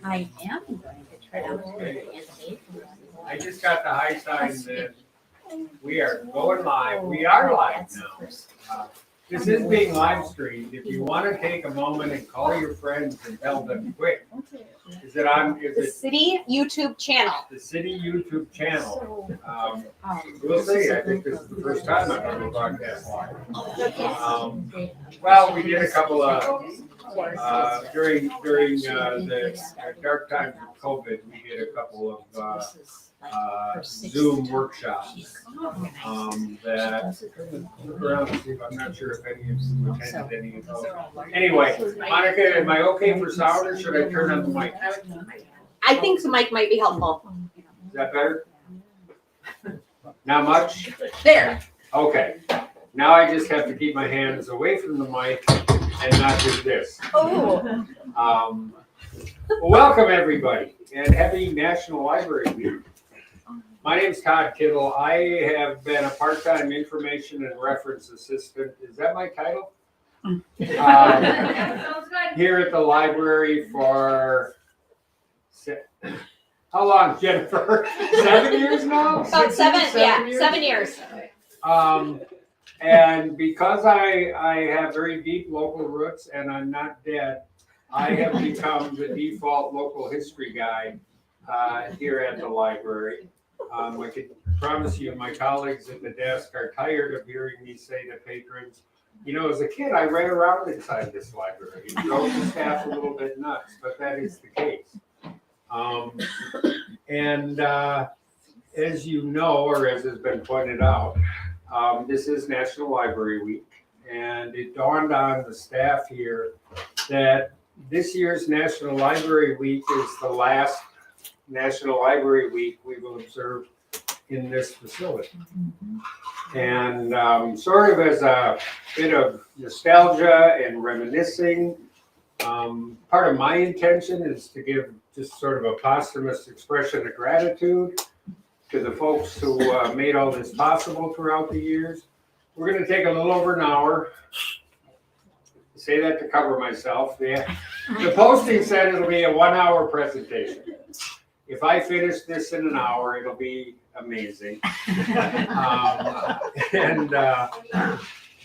I am going to try to. I just got the high sign that we are going live. We are live now. This is being live streamed. If you want to take a moment and call your friends and tell them quick. Is it on? Is The it city YouTube channel. the city YouTube channel? We'll see. I think this is the first time I've done a broadcast live. Well, we did a couple of during the dark times of COVID. We did a couple of Zoom workshops that look around and see if I'm not sure if any of you attended any of those. Anyway, Monica, am I okay for sound or should I turn on the mic? I think the mic might be helpful. Is that better? Not much? There. Okay. Now I just have to keep my hands away from the mic and not do this. Oh. Well, welcome everybody and happy National Library Week. My name is Todd Kittle. I have been a part-time information and reference assistant. Is that my title? Here at the library for, how long, Jennifer? 7 years now? About 7 years. And because I have very deep local roots and I'm not dead, I have become the default local history guy here at the library. I can promise you my colleagues at the desk are tired of hearing me say to patrons, you know, as a kid, I ran around inside this library and drove the staff a little bit nuts, but that is the case. As you know, or as has been pointed out, this is National Library Week, and it dawned on the staff here that this year's National Library Week is the last National Library Week we will observe in this facility. And sort of as a bit of nostalgia and reminiscing, part of my intention is to give just sort of a posthumous expression of gratitude to the folks who made all this possible throughout the years. We're going to take a little over an hour. I say that to cover myself. The posting said it'll be a 1 hour presentation. If I finish this in an hour, it'll be amazing.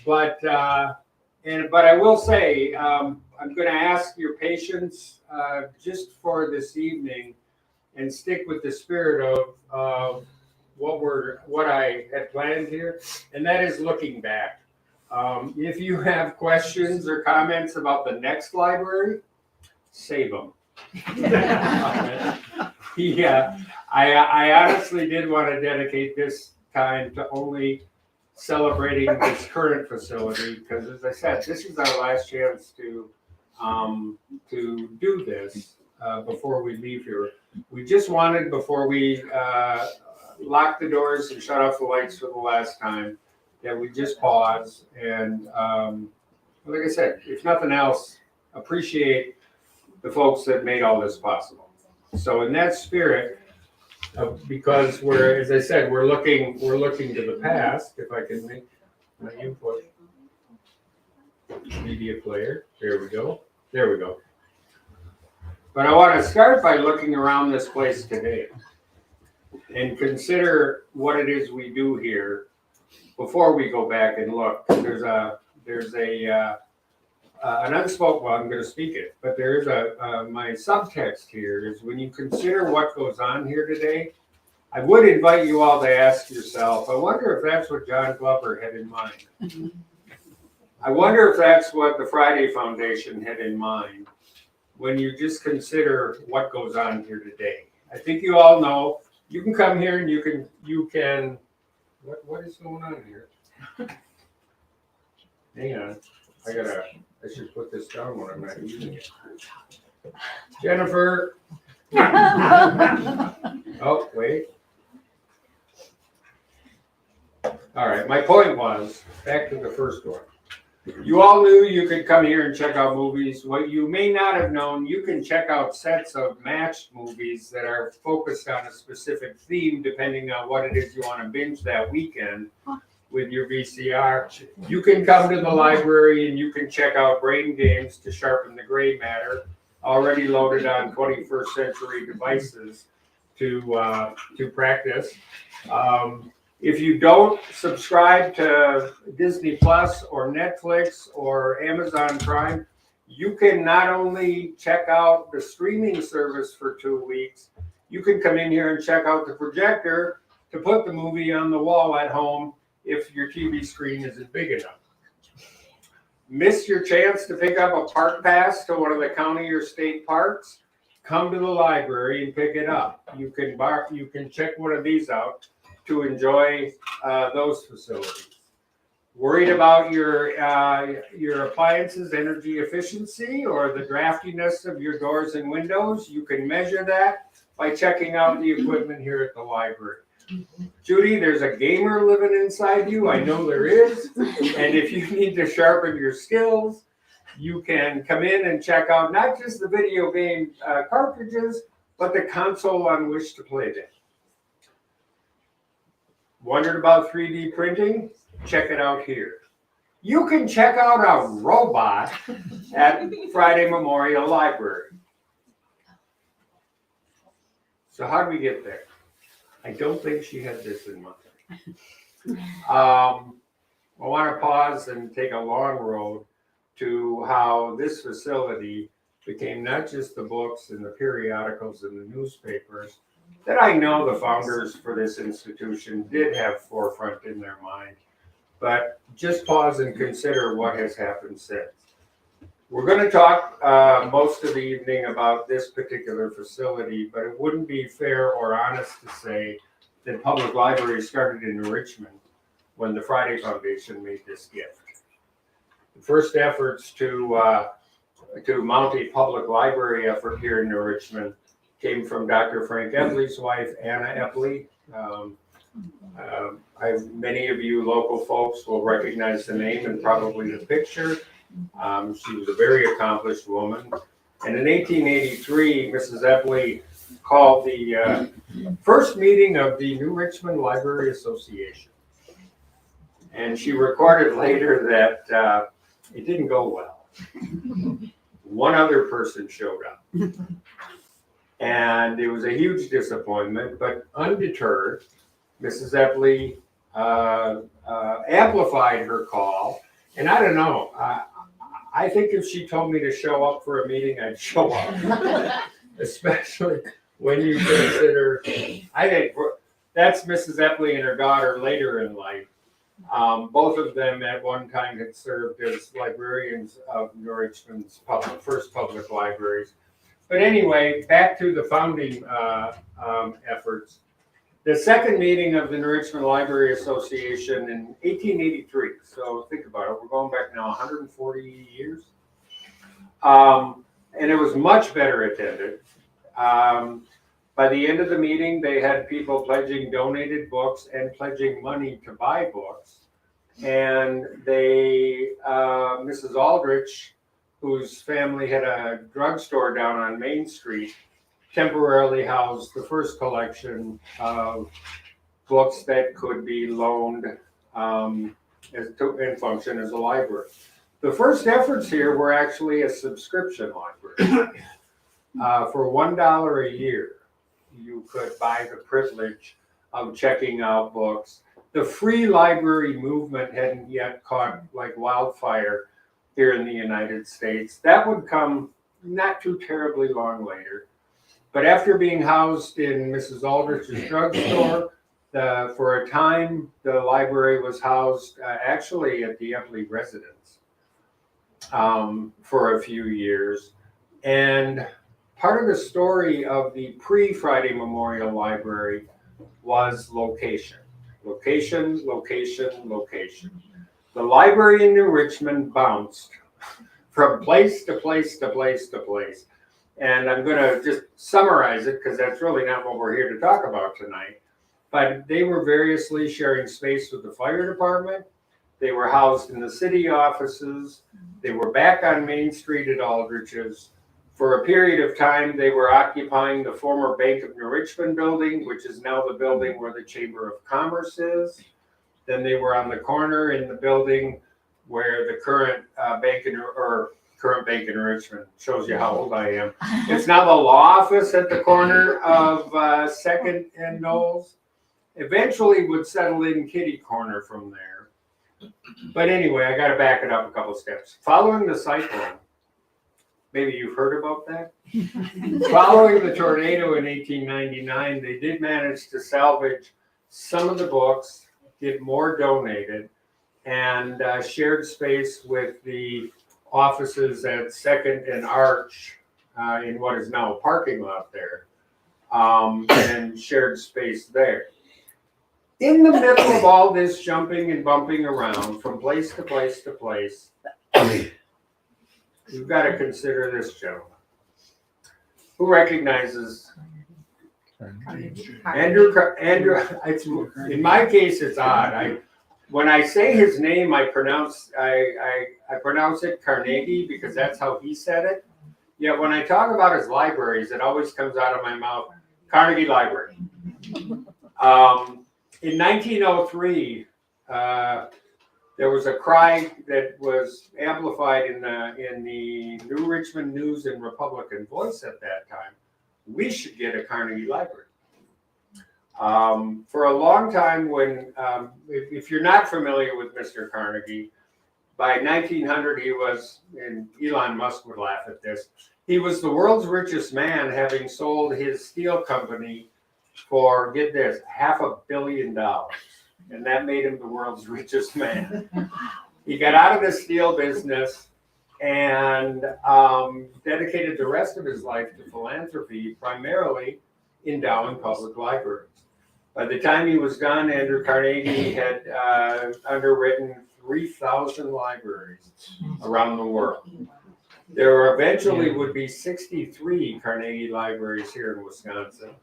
But I will say, I'm going to ask your patience just for this evening, and stick with the spirit of what I had planned here, and that is looking back. If you have questions or comments about the next library, save them. Yeah, I honestly did want to dedicate this time to only celebrating this current facility, because as I said, this is our last chance to do this before we leave here. We just wanted, before we lock the doors and shut off the lights for the last time, that we just pause and, like I said, if nothing else, appreciate the folks that made all this possible. So in that spirit, because we're, as I said, we're looking to the past. If I can make my input media player, there we go. But I want to start by looking around this place today and consider what it is we do here before we go back and look. There's an unspoken, well, I'm going to speak it, but there is my subtext here is when you consider what goes on here today, I would invite you all to ask yourself, I wonder if that's what John Glover had in mind. I wonder if that's what the Friday Foundation had in mind when you just consider what goes on here today. I think you all know, you can come here and you can, what is going on here? Hang on, I should put this down when I'm not using it. Jennifer. Oh, wait. All right, my point was, back to the first one. You all knew you could come here and check out movies. What you may not have known, you can check out sets of matched movies that are focused on a specific theme, depending on what it is you want to binge that weekend with your VCR. You can come to the library and you can check out brain games to sharpen the gray matter. already loaded on 21st century devices to practice. If you don't subscribe to Disney Plus or Netflix or Amazon Prime, you can not only check out the streaming service for 2 weeks, you can come in here and check out the projector to put the movie on the wall at home if your TV screen isn't big enough. Miss your chance to pick up a park pass to one of the county or state parks? Come to the library and pick it up. You can check one of these out to enjoy those facilities. Worried about your appliances' energy efficiency or the draftiness of your doors and windows? You can measure that by checking out the equipment here at the library. Judy, there's a gamer living inside you. I know there is. And if you need to sharpen your skills, you can come in and check out not just the video game cartridges, but the console on which to play them. Wondered about 3D printing? Check it out here. You can check out a robot at Friday Memorial Library. So how do we get there? I don't think she had this in mind. I want to pause and take a long road to how this facility became not just the books and the periodicals and the newspapers that I know the founders for this institution did have forefront in their mind, but just pause and consider what has happened since. We're going to talk most of the evening about this particular facility, but it wouldn't be fair or honest to say that public libraries started in Richmond when the Friday Foundation made this gift. The first efforts to mount a public library effort here in New Richmond came from Dr. Frank Epley's wife, Anna Epley. Many of you local folks will recognize the name and probably the picture. She was a very accomplished woman. And in 1883, Mrs. Epley called the first meeting of the New Richmond Library Association. And she recorded later that it didn't go well. One other person showed up. And it was a huge disappointment, but undeterred, Mrs. Epley amplified her call. And I don't know, I think if she told me to show up for a meeting, I'd show up. Especially when you consider, I think that's Mrs. Epley and her daughter later in life. Both of them at one time had served as librarians of New Richmond's first public libraries. But anyway, back to the founding efforts. The second meeting of the New Richmond Library Association in 1883. So think about it. We're going back now 140 years. And it was much better attended. By the end of the meeting, they had people pledging donated books and pledging money to buy books. And they, Mrs. Aldrich, whose family had a drugstore down on Main Street, temporarily housed the first collection of books that could be loaned and function as a library. The first efforts here were actually a subscription library. For $1 a year, you could buy the privilege of checking out books. The free library movement hadn't yet caught like wildfire here in the United States. That would come not too terribly long later. But after being housed in Mrs. Aldrich's drugstore, for a time, the library was housed actually at the Epley residence for a few years. And part of the story of the pre-Friday Memorial Library was location. Location, location, location. The library in New Richmond bounced from place to place to place to place. And I'm going to just summarize it because that's really not what we're here to talk about tonight. But they were variously sharing space with the fire department. They were housed in the city offices. They were back on Main Street at Aldrich's. For a period of time, they were occupying the former Bank of New Richmond building, which is now the building where the Chamber of Commerce is. Then they were on the corner in the building where the current Current Bank in Richmond. Shows you how old I am. It's now the law office at the corner of Second and Knowles. Eventually would settle in Kitty Corner from there. But anyway, I got to back it up a couple steps. Following the cyclone, maybe you've heard about that? Following the tornado in 1899, they did manage to salvage some of the books, get more donated, and shared space with the offices at Second and Arch in what is now a parking lot there, and shared space there. In the middle of all this jumping and bumping around from place to place to place, you've got to consider this gentleman. Who recognizes Andrew? It's, in my case, it's odd. When I say his name, I pronounce it Carnegie because that's how he said it. Yet when I talk about his libraries, it always comes out of my mouth, Carnegie Library. In 1903, there was a cry that was amplified in the New Richmond News and Republican Voice at that time. We should get a Carnegie Library. For a long time, when if you're not familiar with Mr. Carnegie, by 1900 he was, and Elon Musk would laugh at this, he was the world's richest man, having sold his steel company for, get this, $500 million. And that made him the world's richest man. He got out of the steel business and dedicated the rest of his life to philanthropy, primarily endowing public libraries. By the time he was done, Andrew Carnegie had underwritten 3,000 libraries around the world. There eventually would be 63 Carnegie libraries here in Wisconsin,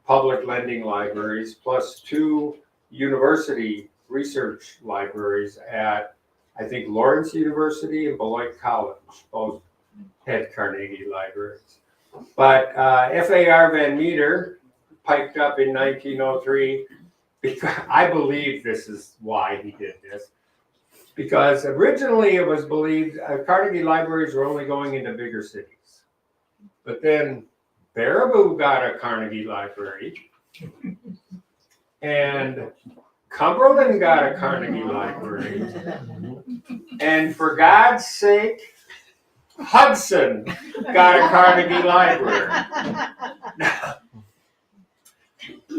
public lending libraries, plus 2 university research libraries at, I think, Lawrence University and Beloit College. Both had Carnegie libraries. But F.A.R. Van Meter piped up in 1903, because I believe this is why he did this, because originally it was believed Carnegie libraries were only going into bigger cities. But then Baraboo got a Carnegie library, and Cumberland got a Carnegie library, and for God's sake, Hudson got a Carnegie library. Now,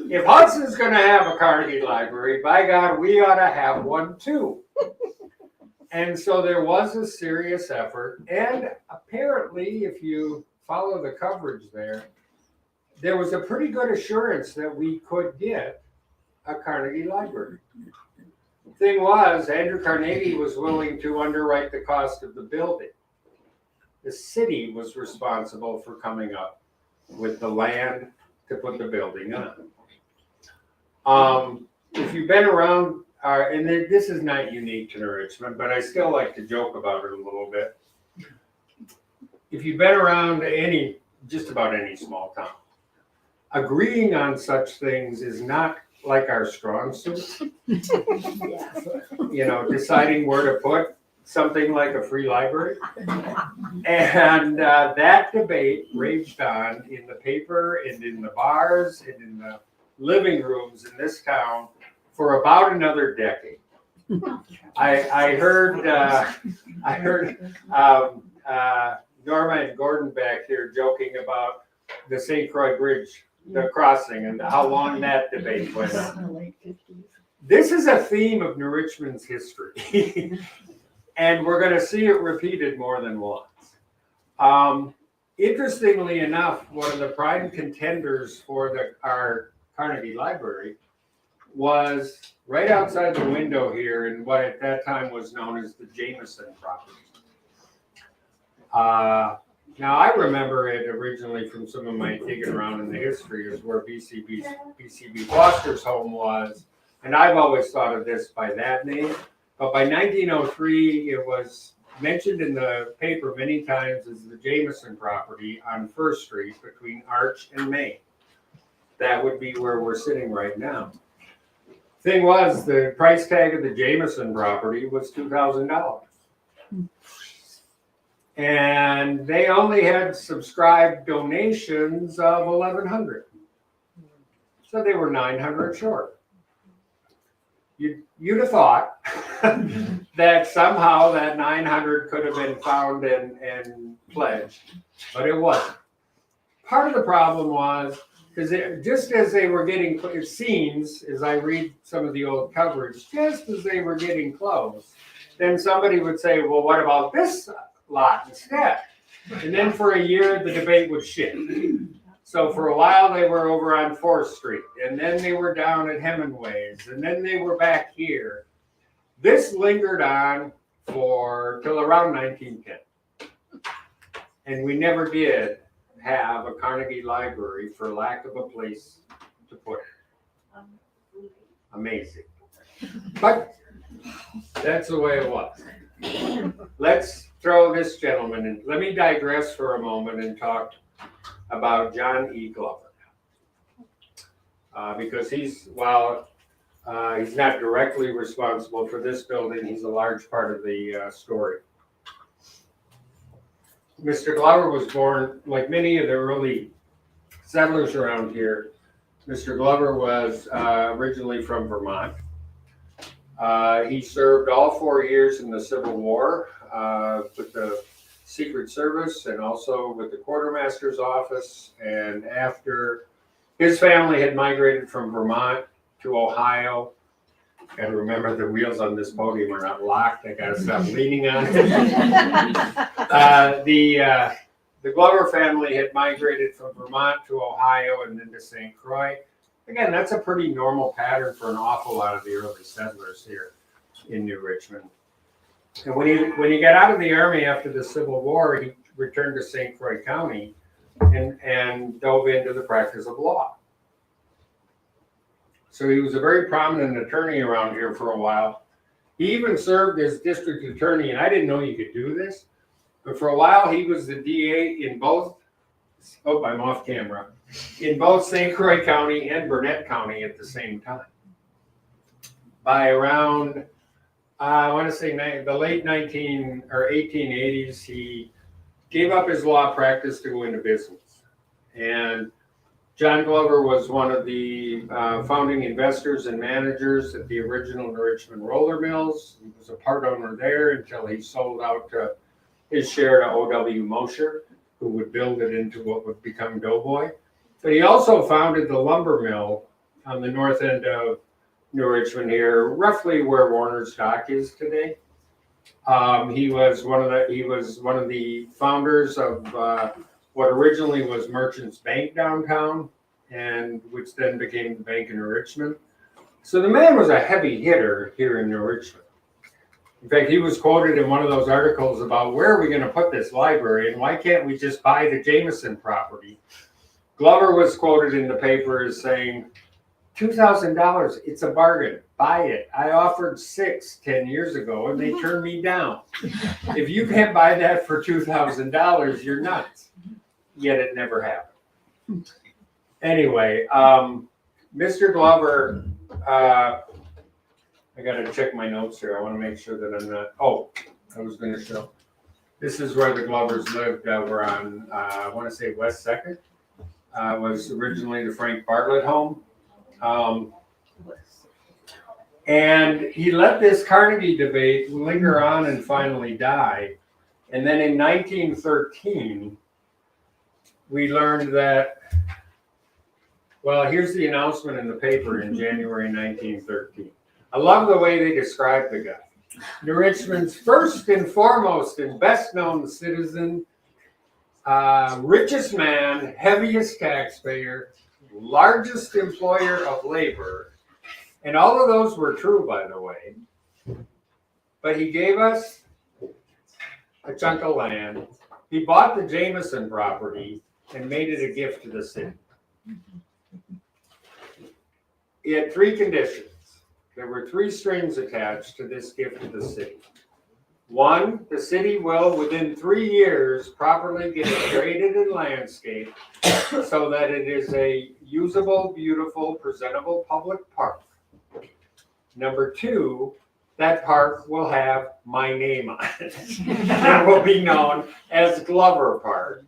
if Hudson's going to have a Carnegie library, by God, we ought to have one too. And so there was a serious effort, and apparently, if you follow the coverage there was a pretty good assurance that we could get a Carnegie library. The thing was, Andrew Carnegie was willing to underwrite the cost of the building. The city was responsible for coming up with the land to put the building on. If you've been around, and this is not unique to New Richmond, but I still like to joke about it a little bit. If you've been around just about any small town, agreeing on such things is not like our strong suit. You know, deciding where to put something like a free library. And that debate raged on in the paper and in the bars and in the living rooms in this town for about another decade. I heard Norma and Gordon back here joking about the St. Croix Bridge, the crossing, and how long that debate went on. This is a theme of New Richmond's history, and we're going to see it repeated more than once. Interestingly enough, one of the prime contenders for our Carnegie Library was right outside the window here in what at that time was known as the Jameson property. Now, I remember it originally from some of my digging around in the history is where BCB Foster's home was. And I've always thought of this by that name. But by 1903, it was mentioned in the paper many times as the Jameson property on First Street between Arch and Main. That would be where we're sitting right now. Thing was, the price tag of the Jameson property was $2,000. And they only had subscribed donations of 1,100. So they were 900 short. You'd have thought that somehow that 900 could have been found and pledged, but it wasn't. Part of the problem was, because just as they were getting, it seems, as I read some of the old coverage, just as they were getting close, then somebody would say, well, what about this lot instead? And then for a year, the debate would shift. So for a while, they were over on 4th Street, and then they were down at Hemingway's, and then they were back here. This lingered on till around 1910. And we never did have a Carnegie Library for lack of a place to put it. Amazing. But that's the way it was. Let's throw this gentleman in. Let me digress for a moment and talk about John E. Glover. Because while he's not directly responsible for this building, he's a large part of the story. Mr. Glover was born, like many of the early settlers around here. Mr. Glover was originally from Vermont. He served all 4 years in the Civil War with the Secret Service and also with the Quartermaster's office. And after his family had migrated from Vermont to Ohio, got to remember the wheels on this podium are not locked. I got to stop leaning on it. The Glover family had migrated from Vermont to Ohio and then to St. Croix. Again, that's a pretty normal pattern for an awful lot of the early settlers here in New Richmond. And when he got out of the Army after the Civil War, he returned to St. Croix County and dove into the practice of law. So he was a very prominent attorney around here for a while. He even served as district attorney, and I didn't know you could do this, but for a while he was the DA in both, I'm off camera, in both St. Croix County and Burnett County at the same time. By around, I want to say the late 1880s, he gave up his law practice to go into business. And John Glover was one of the founding investors and managers at the original New Richmond roller mills. He was a part owner there until he sold out his share to O.W. Mosher, who would build it into what would become Doughboy. But he also founded the lumber mill on the north end of New Richmond here, roughly where Warner's Dock is today. He was one of the founders of what originally was Merchants Bank downtown, and which then became the Bank in New Richmond. So the man was a heavy hitter here in New Richmond. In fact, he was quoted in one of those articles about where are we going to put this library and why can't we just buy the Jameson property? Glover was quoted in the paper as saying, $2,000, it's a bargain, buy it. I offered $6 10 years ago and they turned me down. If you can't buy that for $2,000, you're nuts. Yet it never happened. Anyway, Mr. Glover, I got to check my notes here. I want to make sure that I'm not, I was going to show. This is where the Glovers lived over on, I want to say West 2nd. Was originally the Frank Bartlett home. And he let this Carnegie debate linger on and finally die. And then in 1913, we learned that, well, here's the announcement in the paper in January 1913. I love the way they describe the guy. New Richmond's first and foremost and best known citizen, richest man, heaviest taxpayer, largest employer of labor. And all of those were true, by the way. But he gave us a chunk of land. He bought the Jameson property and made it a gift to the city. He had 3 conditions. There were 3 strings attached to this gift to the city. 1, the city will, within 3 years, properly get it graded and landscaped so that it is a usable, beautiful, presentable public park. Number 2, that park will have my name on it. It will be known as Glover Park.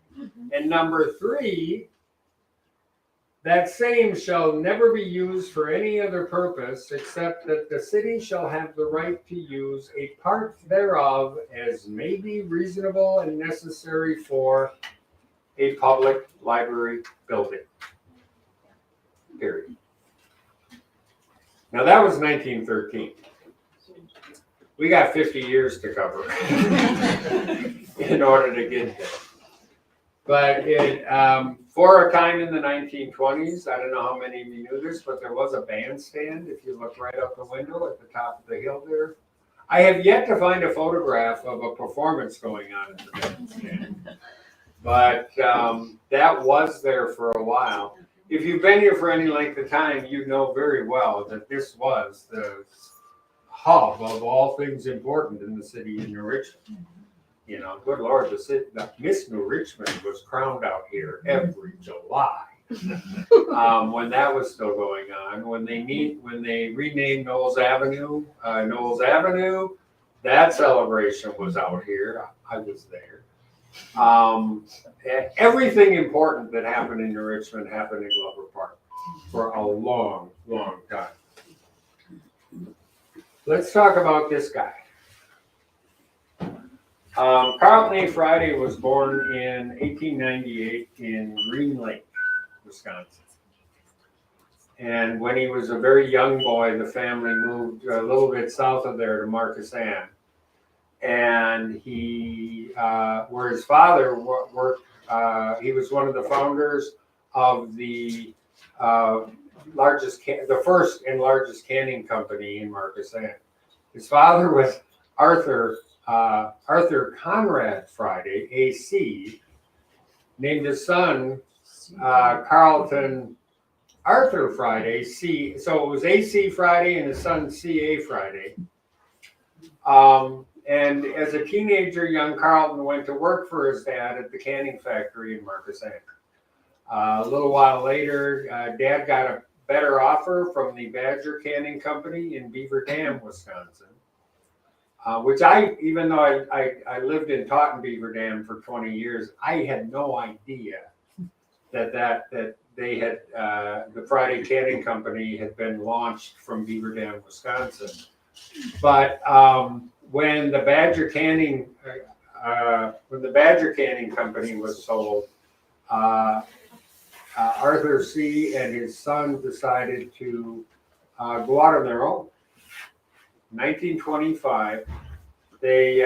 And number 3, that same shall never be used for any other purpose except that the city shall have the right to use a part thereof as may be reasonable and necessary for a public library building. Period. Now that was 1913. We got 50 years to cover in order to get there. But for a time in the 1920s, I don't know how many of you knew this, but there was a bandstand, if you look right out the window at the top of the hill there. I have yet to find a photograph of a performance going on at the bandstand. But that was there for a while. If you've been here for any length of time, you know very well that this was the hub of all things important in the city of New Richmond. You know, good Lord, the Miss New Richmond was crowned out here every July when that was still going on. When they renamed Knowles Avenue, that celebration was out here. I was there. Everything important that happened in New Richmond happened in Glover Park for a long, long time. Let's talk about this guy. Carlton A. Friday was born in 1898 in Green Lake, Wisconsin. And when he was a very young boy, the family moved a little bit south of there to Marcus Ann. And where his father worked, he was one of the founders of the first and largest canning company in Marcus Ann. His father was Arthur Conrad Friday, AC, named his son Carlton Arthur Friday, C. So it was AC Friday and his son CA Friday. And as a teenager, young Carlton went to work for his dad at the canning factory in Marcus Ann. A little while later, Dad got a better offer from the Badger Canning Company in Beaver Dam, Wisconsin. Which even though I lived and taught in Beaver Dam for 20 years, I had no idea that they had, the Friday Canning Company had been launched from Beaver Dam, Wisconsin. But when the Badger Canning Company was sold, Arthur C. and his son decided to go out on their own. 1925, they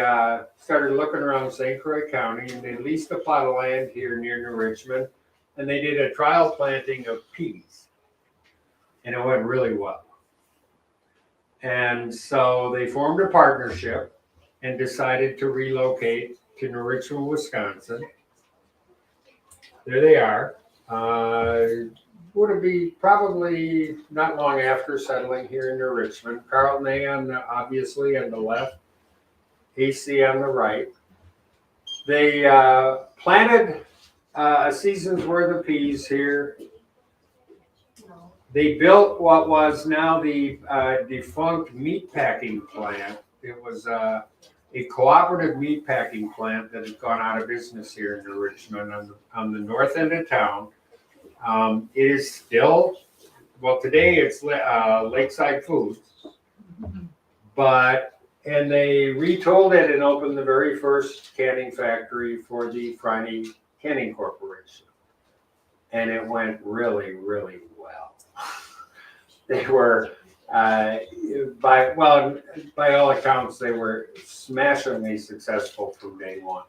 started looking around St. Croix County, and they leased a plot of land here near New Richmond, and they did a trial planting of peas, and it went really well. And so they formed a partnership and decided to relocate to New Richmond, Wisconsin. There they are. Would it be probably not long after settling here in New Richmond? Carlton A. obviously on the left, AC on the right. They planted a season's worth of peas here. They built what was now the defunct meatpacking plant. It was a cooperative meatpacking plant that had gone out of business here in New Richmond on the north end of town. It is still, well, today it's Lakeside Foods, and they retooled it and opened the very first canning factory for the Friday Canning Corporation. And it went really, really well. They were, by all accounts, they were smashingly successful from day one.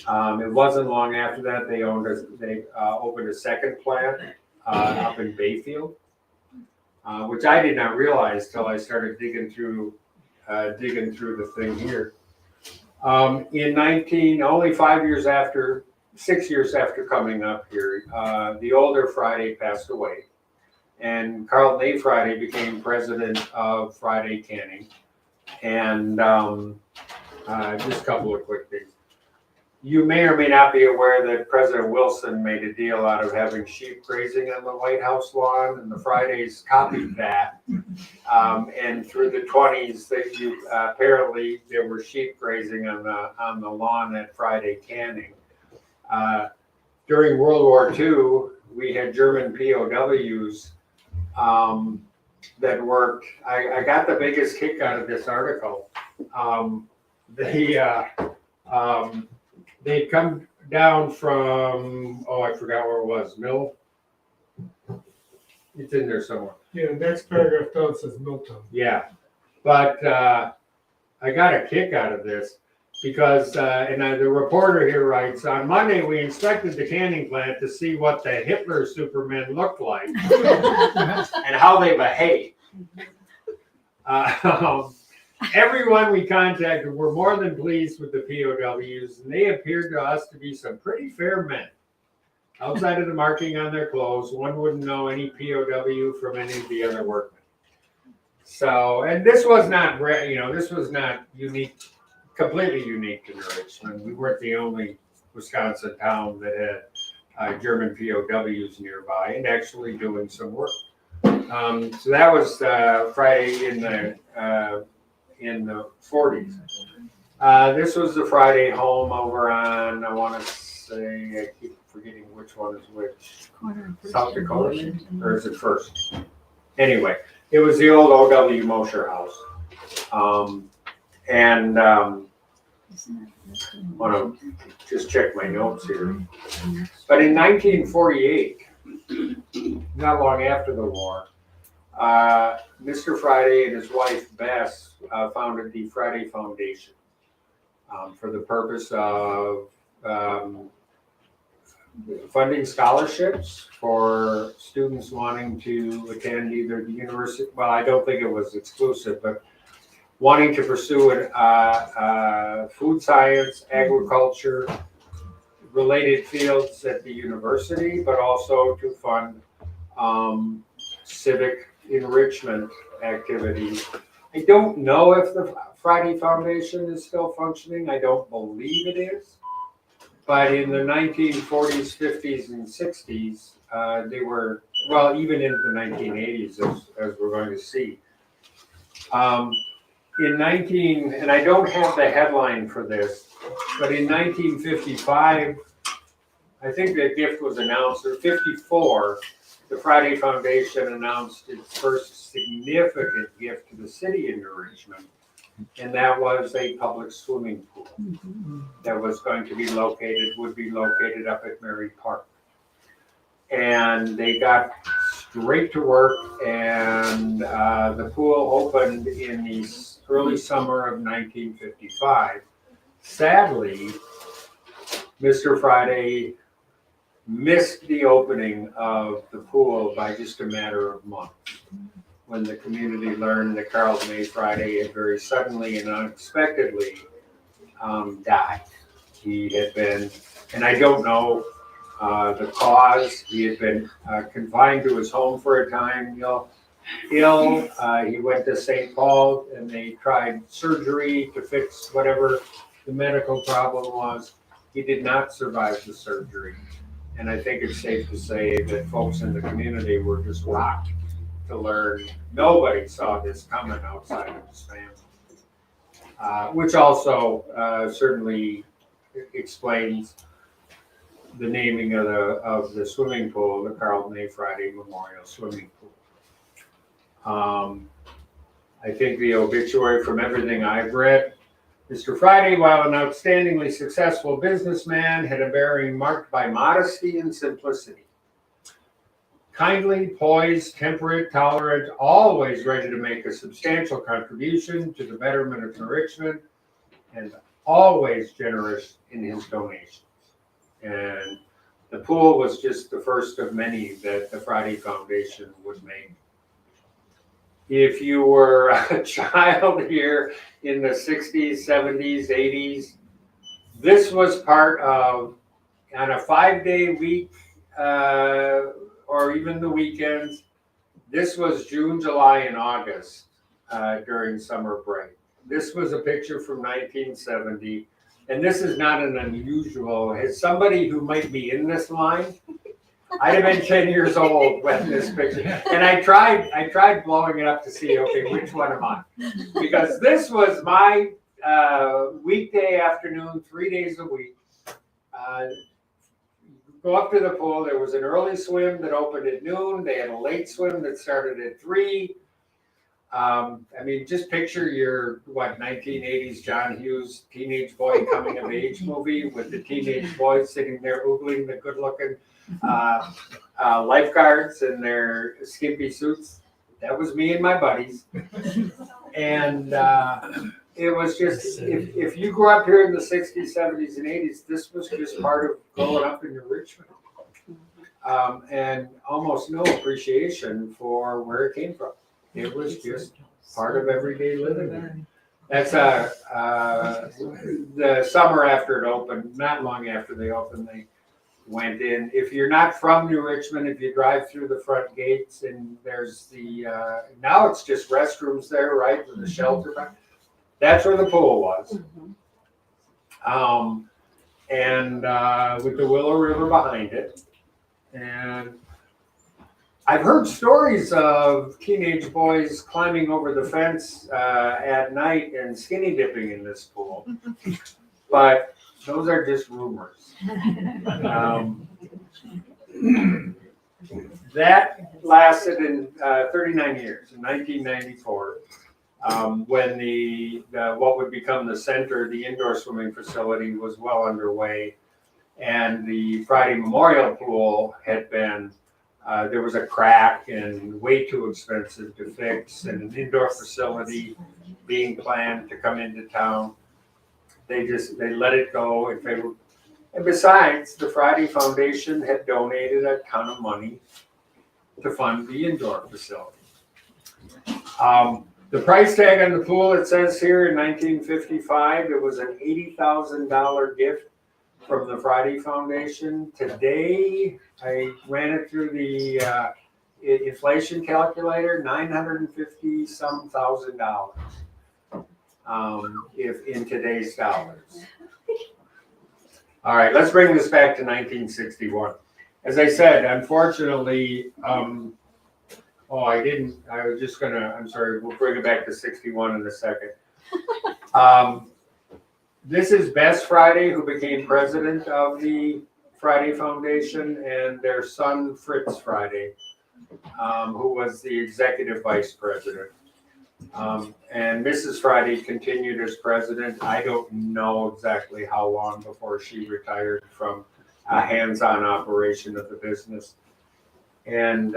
It wasn't long after that they opened a second plant up in Bayfield, which I did not realize till I started digging through the thing here. Only 6 years after coming up here, the older Friday passed away, and Carlton A. Friday became president of Friday Canning. And just a couple of quick things. You may or may not be aware that President Wilson made a deal out of having sheep grazing on the White House lawn, and the Fridays copied that. And through the 20s, that apparently there were sheep grazing on the lawn at Friday Canning. During World War II, we had German POWs that worked. I got the biggest kick out of this article. They'd come down from, I forgot where it was, Mill. It's in there somewhere. Yeah, next paragraph down says Milltown. Yeah, but I got a kick out of this because, the reporter here writes, on Monday we inspected the canning plant to see what the Hitler Supermen looked like and how they behaved. Everyone we contacted were more than pleased with the POWs, and they appeared to us to be some pretty fair men. Outside of the marking on their clothes, one wouldn't know any POW from any of the other workmen. So, and this was not, this was not unique, completely unique to New Richmond. We weren't the only Wisconsin town that had German POWs nearby and actually doing some work. So that was Friday in the 40s. This was the Friday home over on, I want to say, I keep forgetting which one is which. South Dakota, or is it First? Anyway, it was the old O.W. Mosher house. Want to just check my notes here. But in 1948, not long after the war, Mr. Friday and his wife Bess founded the Friday Foundation for the purpose of funding scholarships for students wanting to attend either the university. Well, I don't think it was exclusive, but wanting to pursue food science, agriculture, related fields at the university, but also to fund civic enrichment activities. I don't know if the Friday Foundation is still functioning. I don't believe it is. But in the 1940s, 50s, and 60s, they were, well, even into the 1980s, as we're going to see. And I don't have the headline for this, but in 1955, I think the gift was announced, or 54, the Friday Foundation announced its first significant gift to the city of New Richmond, and that was a public swimming pool that was going to would be located up at Mary Park. And they got straight to work, and the pool opened in the early summer of 1955. Sadly, Mr. Friday missed the opening of the pool by just a matter of months, when the community learned that Carl May Friday had very suddenly and unexpectedly died. He had been, and I don't know the cause, he had been confined to his home for a time, ill. He went to St. Paul and they tried surgery to fix whatever the medical problem was. He did not survive the surgery. And I think it's safe to say that folks in the community were just rocked to learn nobody saw this coming outside of his family, which also certainly explains the naming of the swimming pool, the Carl May Friday Memorial Swimming Pool. I think the obituary, from everything I've read, Mr. Friday, while an outstandingly successful businessman, had a bearing marked by modesty and simplicity. Kindly, poised, temperate, tolerant, always ready to make a substantial contribution to the betterment of New Richmond, and always generous in his donations. And the pool was just the first of many that the Friday Foundation would make. If you were a child here in the 60s, 70s, 80s, this was part of, on a 5-day week, or even the weekends, this was June, July, and August during summer break. This was a picture from 1970. and this is not an unusual, as somebody who might be in this line, I'd have been 10 years old when this picture, and I tried blowing it up to see, okay, which one am I? Because this was my weekday afternoon, 3 days a week. Go up to the pool. There was an early swim that opened at noon. They had a late swim that started at 3. I mean, just picture your 1980s John Hughes teenage boy coming of age movie with the teenage boys sitting there oogling the good-looking lifeguards in their skimpy suits. That was me and my buddies, and it was just if you grew up here in the 60s, 70s, and 80s, this was just part of growing up in New Richmond, and almost no appreciation for where it came from. It was just part of everyday living. That's the summer after it opened, not long after they opened, they went in. If you're not from New Richmond, if you drive through the front gates, and there's the now it's just restrooms there, right, with the shelter back. That's where the pool was, and with the Willow River behind it. And I've heard stories of teenage boys climbing over the fence at night and skinny dipping in this pool, but those are just rumors. That lasted in 39 years, in 1994, when the what would become the center, the indoor swimming facility, was well underway, and the Friday Memorial Pool had been, there was a crack and way too expensive to fix, and an indoor facility being planned to come into town. They let it go in favor. And besides, the Friday Foundation had donated a ton of money to fund the indoor facility. The price tag on the pool, it says here in 1955, it was an $80,000 gift from the Friday Foundation. Today, I ran it through the inflation calculator, $950-some thousand, if in today's dollars. All right, let's bring this back to 1961. As I said, unfortunately, I'm sorry, we'll bring it back to 61 in a second. This is Bess Friday, who became president of the Friday Foundation, and their son, Fritz Friday, who was the executive vice president. And Mrs. Friday continued as president. I don't know exactly how long before she retired from a hands-on operation of the business. And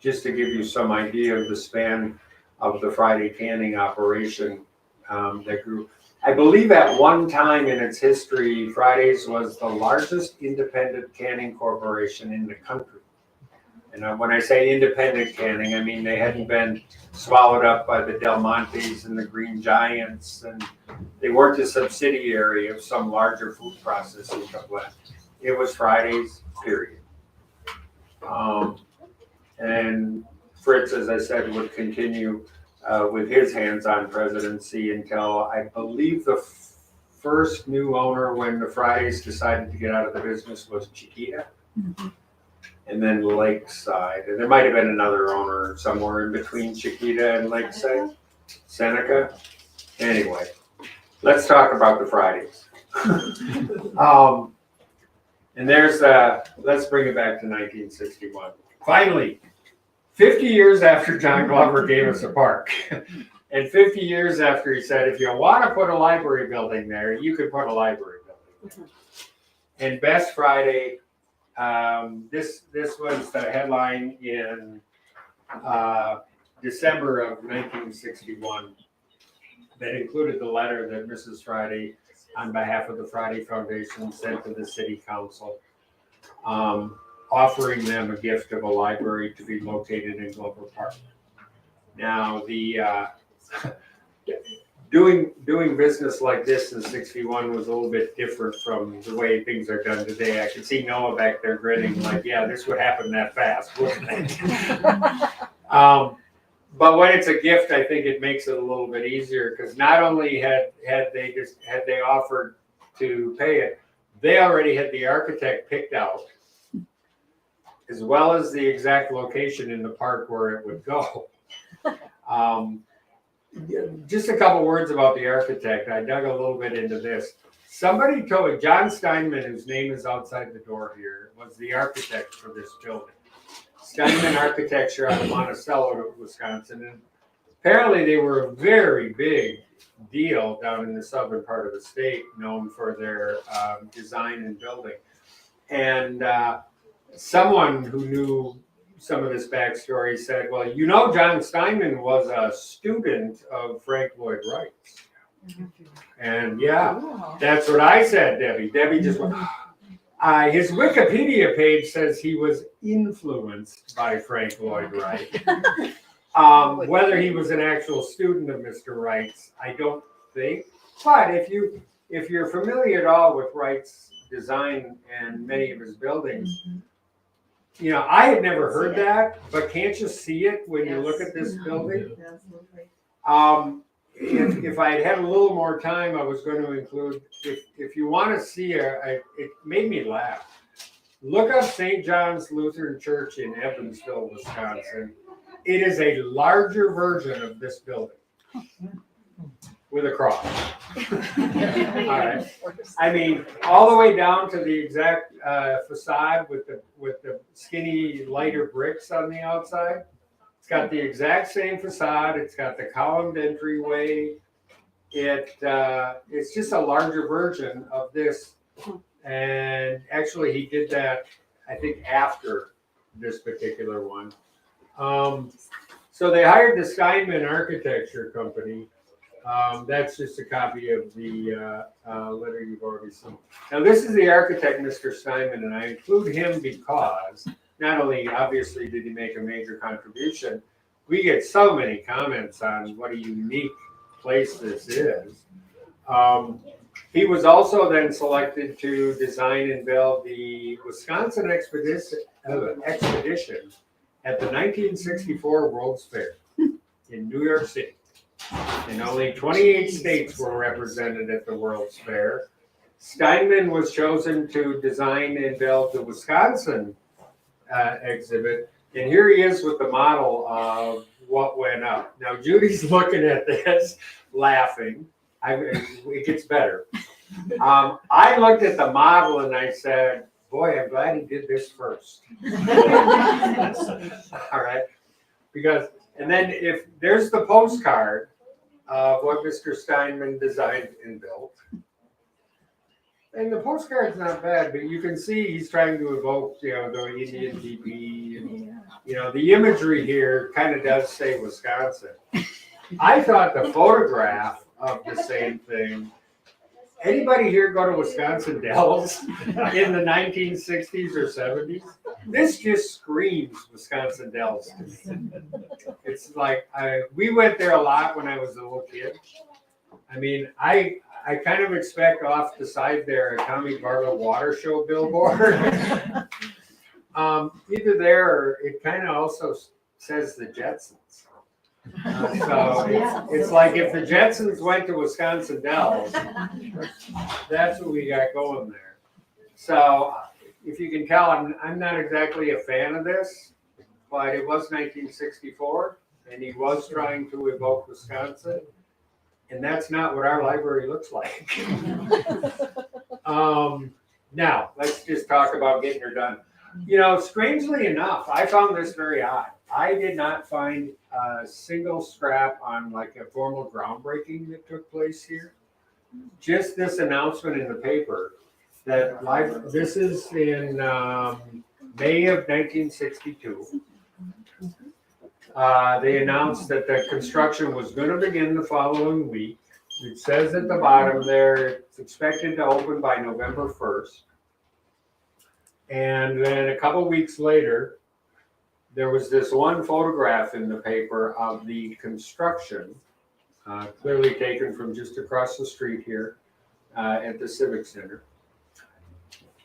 just to give you some idea of the span of the Friday canning operation that grew. I believe at one time in its history, Fridays was the largest independent canning corporation in the country. And when I say independent canning, I mean they hadn't been swallowed up by the Del Montes and the Green Giants, and they weren't a subsidiary of some larger food processing company. It was Fridays, period. And Fritz, as I said, would continue with his hands-on presidency until I believe the first new owner, when the Fridays decided to get out of the business, was Chiquita. Mm-hmm. And then Lakeside. And there might have been another owner somewhere in between Chiquita and Lakeside. Seneca. Anyway, let's talk about the Fridays. And there's let's bring it back to 1961. Finally, 50 years after John Glover gave us a park, and 50 years after he said, if you want to put a library building there, you could put a library building there. And Bess Friday, this was the headline in December of 1961 that included the letter that Mrs. Friday, on behalf of the Friday Foundation, sent to the City Council, offering them a gift of a library to be located in Glover Park. Now, the doing business like this in 61 was a little bit different from the way things are done today. I could see Noah back there grinning like, yeah, this would happen that fast, wouldn't it? but when it's a gift, I think it makes it a little bit easier because not only had they offered to pay it, they already had the architect picked out, as well as the exact location in the park where it would go. Just a couple words about the architect. I dug a little bit into this. Somebody told John Steinman, whose name is outside the door here, was the architect for this building. Steinman Architecture out of Monticello, Wisconsin. And apparently they were a very big deal down in the southern part of the state, known for their design and building. And someone who knew some of this backstory said, well, you know, John Steinman was a student of Frank Lloyd Wright's. And yeah, that's what I said, Debbie. Debbie just went, his Wikipedia page says he was influenced by Frank Lloyd Wright. Whether he was an actual student of Mr. Wright's, I don't think. But if you're familiar at all with Wright's design and many of his buildings, you know, I had never heard that, but can't you see it when you look at this building? If I had had a little more time, I was going to include, if you want to see it made me laugh. Look up St. John's Lutheran Church in Evansville, Wisconsin. It is a larger version of this building with a cross. All right. I mean, all the way down to the exact facade with the skinny, lighter bricks on the outside. It's got the exact same facade. It's got the columned entryway. It's just a larger version of this. And actually, he did that, I think, after this particular one. So they hired the Steinman Architecture Company. That's just a copy of the letter you've already seen. Now, this is the architect, Mr. Steinman, and I include him because not only, obviously, did he make a major contribution, we get so many comments on what a unique place this is. He was also then selected to design and build the Wisconsin expedition at the 1964 World's Fair in New York City. And only 28 states were represented at the World's Fair. Steinman was chosen to design and build the Wisconsin exhibit. And here he is with the model of what went up. Now, Judy's looking at this, laughing. It gets better. I looked at the model and I said, boy, I'm glad he did this first. All right. Because, and then if there's the postcard of what Mr. Steinman designed and built. And the postcard's not bad, but you can see he's trying to evoke, you know, the Indian teepee. And, you know, the imagery here kind of does say Wisconsin. I thought the photograph of the same thing. Anybody here go to Wisconsin Dells in the 1960s or 70s? This just screams Wisconsin Dells to me. It's like, we went there a lot when I was a little kid. I mean, I kind of expect off the side there a Tommy Barlow Water Show billboard. Either there or it kind of also says the Jetsons. So it's like if the Jetsons went to Wisconsin Dells, that's what we got going there. So if you can tell, I'm not exactly a fan of this, but it was 1964, and he was trying to evoke Wisconsin, and that's not what our library looks like. Now, let's just talk about getting her done. You know, strangely enough, I found this very odd. I did not find a single scrap on like a formal groundbreaking that took place here. Just this announcement in the paper that this is in May of 1962. They announced that the construction was going to begin the following week. It says at the bottom there, it's expected to open by November 1st. And then a couple weeks later, there was this one photograph in the paper of the construction, clearly taken from just across the street here at the Civic Center.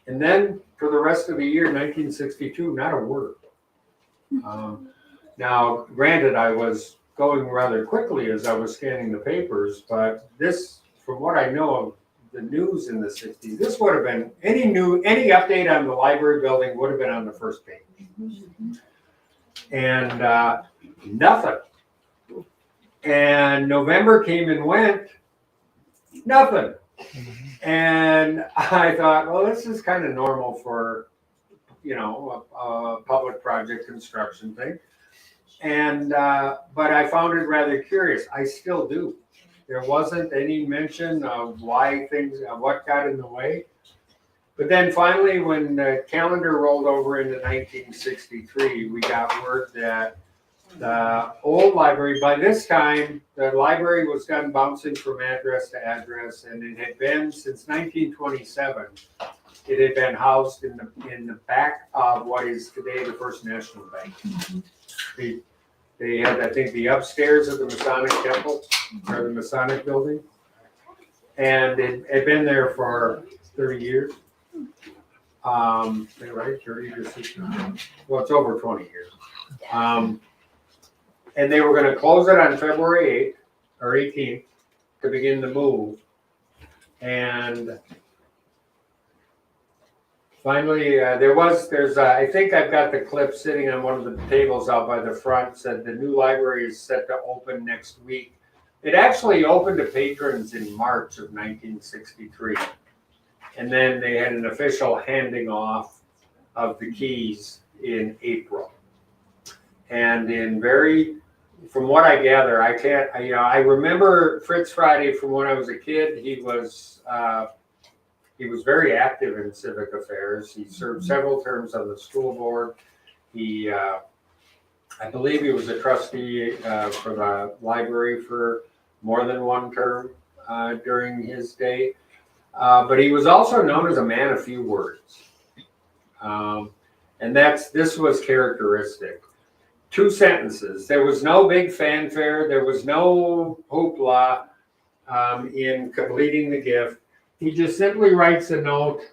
And then for the rest of the year, 1962, not a word. Now, granted, I was going rather quickly as I was scanning the papers, but this, from what I know of the news in the 60s, this would have been any update on the library building would have been on the first page. And nothing. And November came and went, nothing. And I thought, well, this is kind of normal for, a public project construction thing. And, but I found it rather curious. I still do. There wasn't any mention of what got in the way. But then finally, when the calendar rolled over into 1963, we got word that the old library, by this time, the library was done bouncing from address to address, and it had been, since 1927, it had been housed in the back of what is today the First National Bank. They had, I think, the upstairs of the Masonic Temple, or the Masonic Building, and it had been there for 30 years. Is that right? 30 to 60? Well, it's over 20 years. And they were going to close it on February 8th or 18th to begin the move. And finally, I think I've got the clip sitting on one of the tables out by the front, said the new library is set to open next week. It actually opened to patrons in March of 1963. And then they had an official handing off of the keys in April. And from what I gather, I remember Fritz Friday from when I was a kid. He was very active in civic affairs. He served several terms on the school board. I believe he was a trustee for the library for more than one term during his day. But he was also known as a man of few words. And this was characteristic. 2 sentences. There was no big fanfare. There was no hoopla in completing the gift. He just simply writes a note.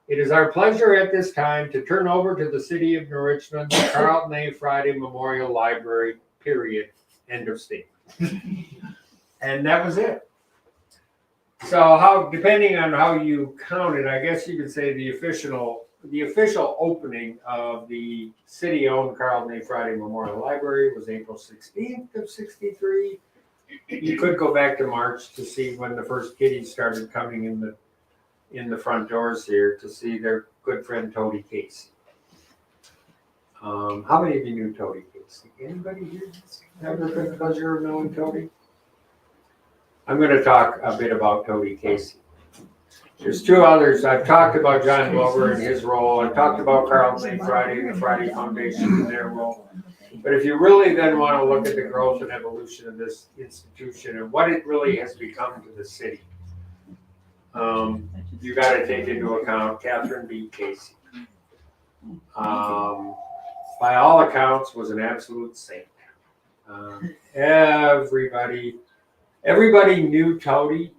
It is our pleasure at this time to turn over to the city of New Richmond the Carlton A. Friday Memorial Library, period. End of statement. And that was it. So depending on how you count it, I guess you could say the official opening of the city-owned Carlton A. Friday Memorial Library was April 16th of 63. You could go back to March to see when the first kiddies started coming in the front doors here to see their good friend Toady Casey. How many of you knew Toady Casey? Anybody here ever had the pleasure of knowing Toady? I'm going to talk a bit about Toady Casey. There's 2 others. I've talked about John Glover and his role. I've talked about Carlton A. Friday and the Friday Foundation and their role. But if you really then want to look at the growth and evolution of this institution and what it really has become to the city, you got to take into account Catherine B. Casey. By all accounts, was an absolute saint. Everybody knew Toady.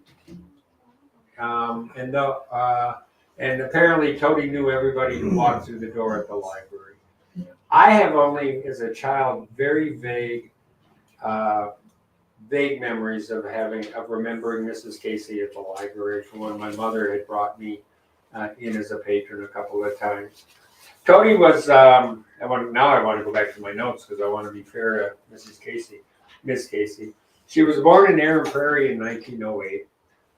And apparently Toady knew everybody who walked through the door at the library. I have only, as a child, very vague memories of remembering Mrs. Casey at the library from when my mother had brought me in as a patron a couple of times. Toady was, I want to go back to my notes because I want to be fair to Miss Casey. She was born in Erin Prairie in 1908.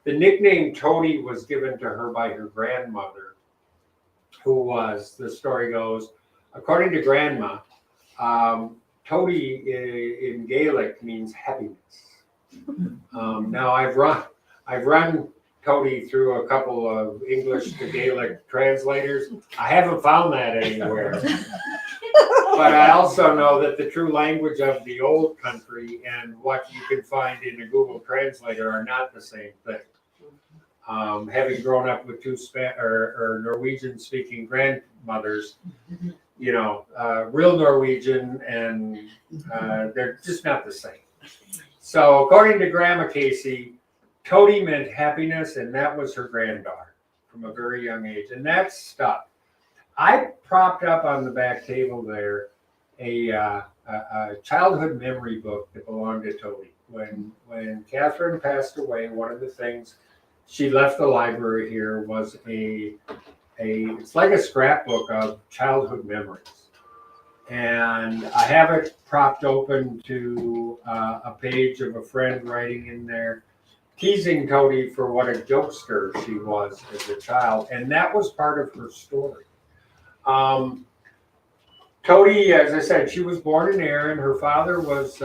The nickname Toady was given to her by her grandmother, who was, the story goes, according to Grandma, Toady in Gaelic means happiness. Now I've run Toady through a couple of English to Gaelic translators. I haven't found that anywhere. But I also know that the true language of the old country and what you can find in a Google Translator are not the same thing. Having grown up with 2 Norwegian-speaking grandmothers, real Norwegian, and they're just not the same. So according to Grandma Casey, Toady meant happiness, and that was her granddaughter from a very young age, and that stuck. I propped up on the back table there a childhood memory book that belonged to Toby. When Catherine passed away, one of the things she left the library here was it's like a scrapbook of childhood memories. And I have it propped open to a page of a friend writing in there, teasing Toady for what a jokester she was as a child. And that was part of her story. Toady, as I said, she was born in Erin. Her father was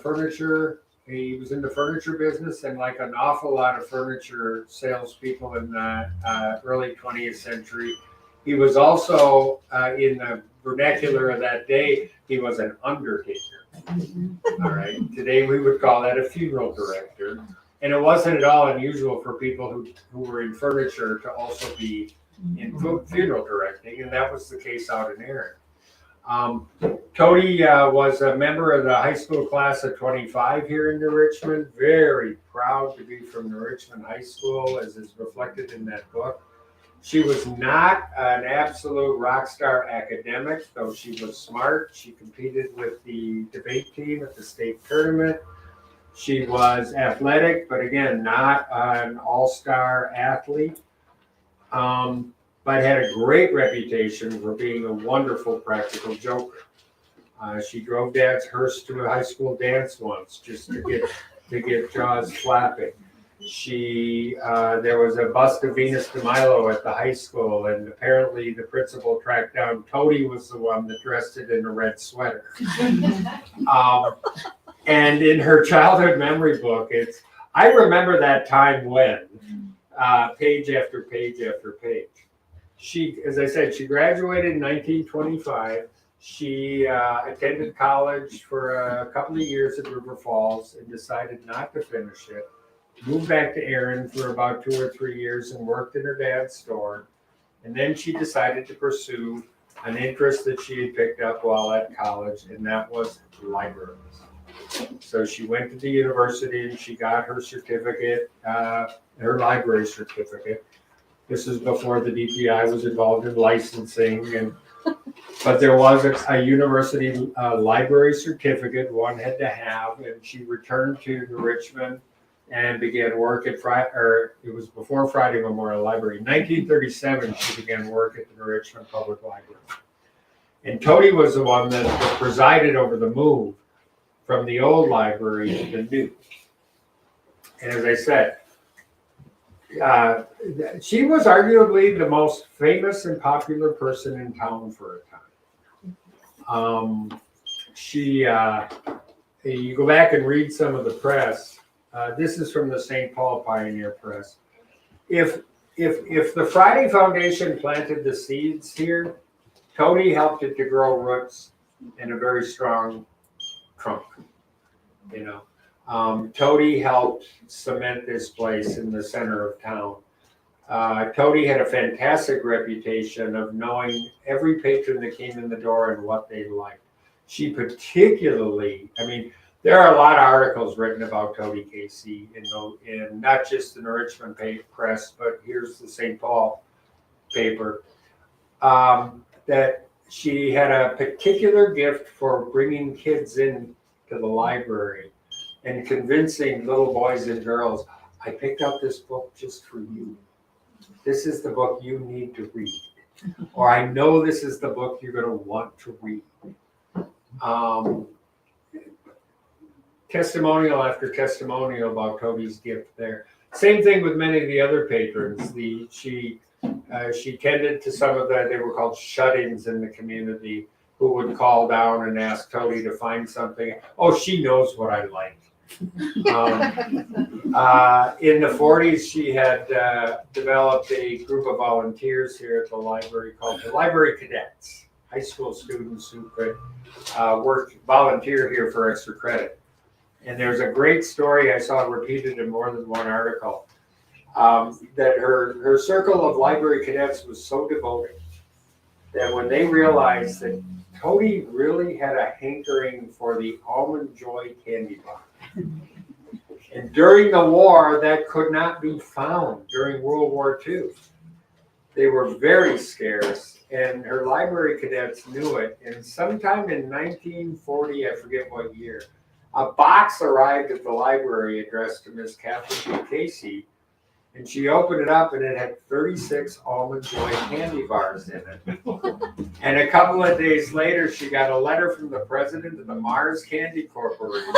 furniture. He was in the furniture business, and like an awful lot of furniture salespeople in the early 20th century, he was also, in the vernacular of that day, he was an undertaker. All right. Today we would call that a funeral director. And it wasn't at all unusual for people who were in furniture to also be in funeral directing, and that was the case out in Erin. Toady was a member of the high school class of 25 here in New Richmond. Very proud to be from New Richmond High School, as is reflected in that book. She was not an absolute rock star academic, though she was smart. She competed with the debate team at the state tournament. She was athletic, but again, not an all-star athlete. But had a great reputation for being a wonderful practical joker. She drove Dad's hearse to a high school dance once just to get jaws flapping. There was a bust of Venus de Milo at the high school, and apparently the principal tracked down Toady was the one that dressed it in a red sweater. And in her childhood memory book, I remember that time when, page after page after page. As I said, she graduated in 1925. She attended college for a couple of years at River Falls and decided not to finish it. Moved back to Erin for about 2 or 3 years and worked in her dad's store. And then she decided to pursue an interest that she had picked up while at college, and that was libraries. So she went to the university and she got her certificate, her library certificate. This is before the DPI was involved in licensing, but there was a university library certificate one had to have, and she returned to New Richmond and began work at it was before Friday Memorial Library. In 1937, she began work at the New Richmond Public Library. And Toady was the one that presided over the move from the old library to the new. And as I said, she was arguably the most famous and popular person in town for a time. You go back and read some of the press. This is from the St. Paul Pioneer Press. If the Friday Foundation planted the seeds here, Toady helped it to grow roots and a very strong trunk. Toady helped cement this place in the center of town. Toady had a fantastic reputation of knowing every patron that came in the door and what they liked. She particularly, there are a lot of articles written about Toady Casey in not just the New Richmond Press, but here's the St. Paul paper, that she had a particular gift for bringing kids in to the library and convincing little boys and girls, I picked up this book just for you. This is the book you need to read. Or I know this is the book you're going to want to read. Testimonial after testimonial about Toady's gift there. Same thing with many of the other patrons. She tended to some of they were called shut-ins in the community, who would call down and ask Toady to find something. Oh, she knows what I like. In the 40s, she had developed a group of volunteers here at the library called the Library Cadets, high school students who could volunteer here for extra credit. And there's a great story I saw repeated in more than one article, that her circle of library cadets was so devoted that when they realized that Toady really had a hankering for the Almond Joy candy bar. And during the war, that could not be found during World War II. They were very scarce, and her library cadets knew it. And sometime in 1940, I forget what year, a box arrived at the library addressed to Miss Catherine B. Casey, and she opened it up, and it had 36 Almond Joy candy bars in it. And a couple of days later, she got a letter from the president of the Mars Candy Corporation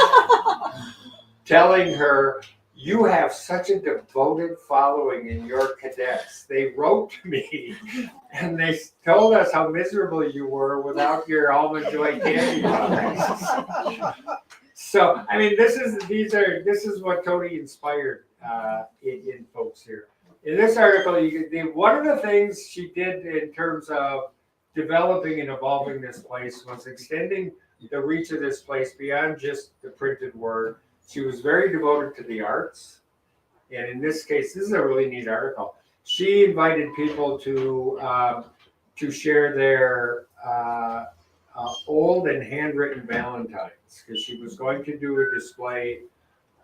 telling her, "You have such a devoted following in your cadets. They wrote to me and they told us how miserable you were without your Almond Joy candy bars." So, I mean, this is what Tony inspired in folks here. In this article, one of the things she did in terms of developing and evolving this place was extending the reach of this place beyond just the printed word. She was very devoted to the arts. And in this case, this is a really neat article. She invited people to share their old and handwritten Valentines, because she was going to do a display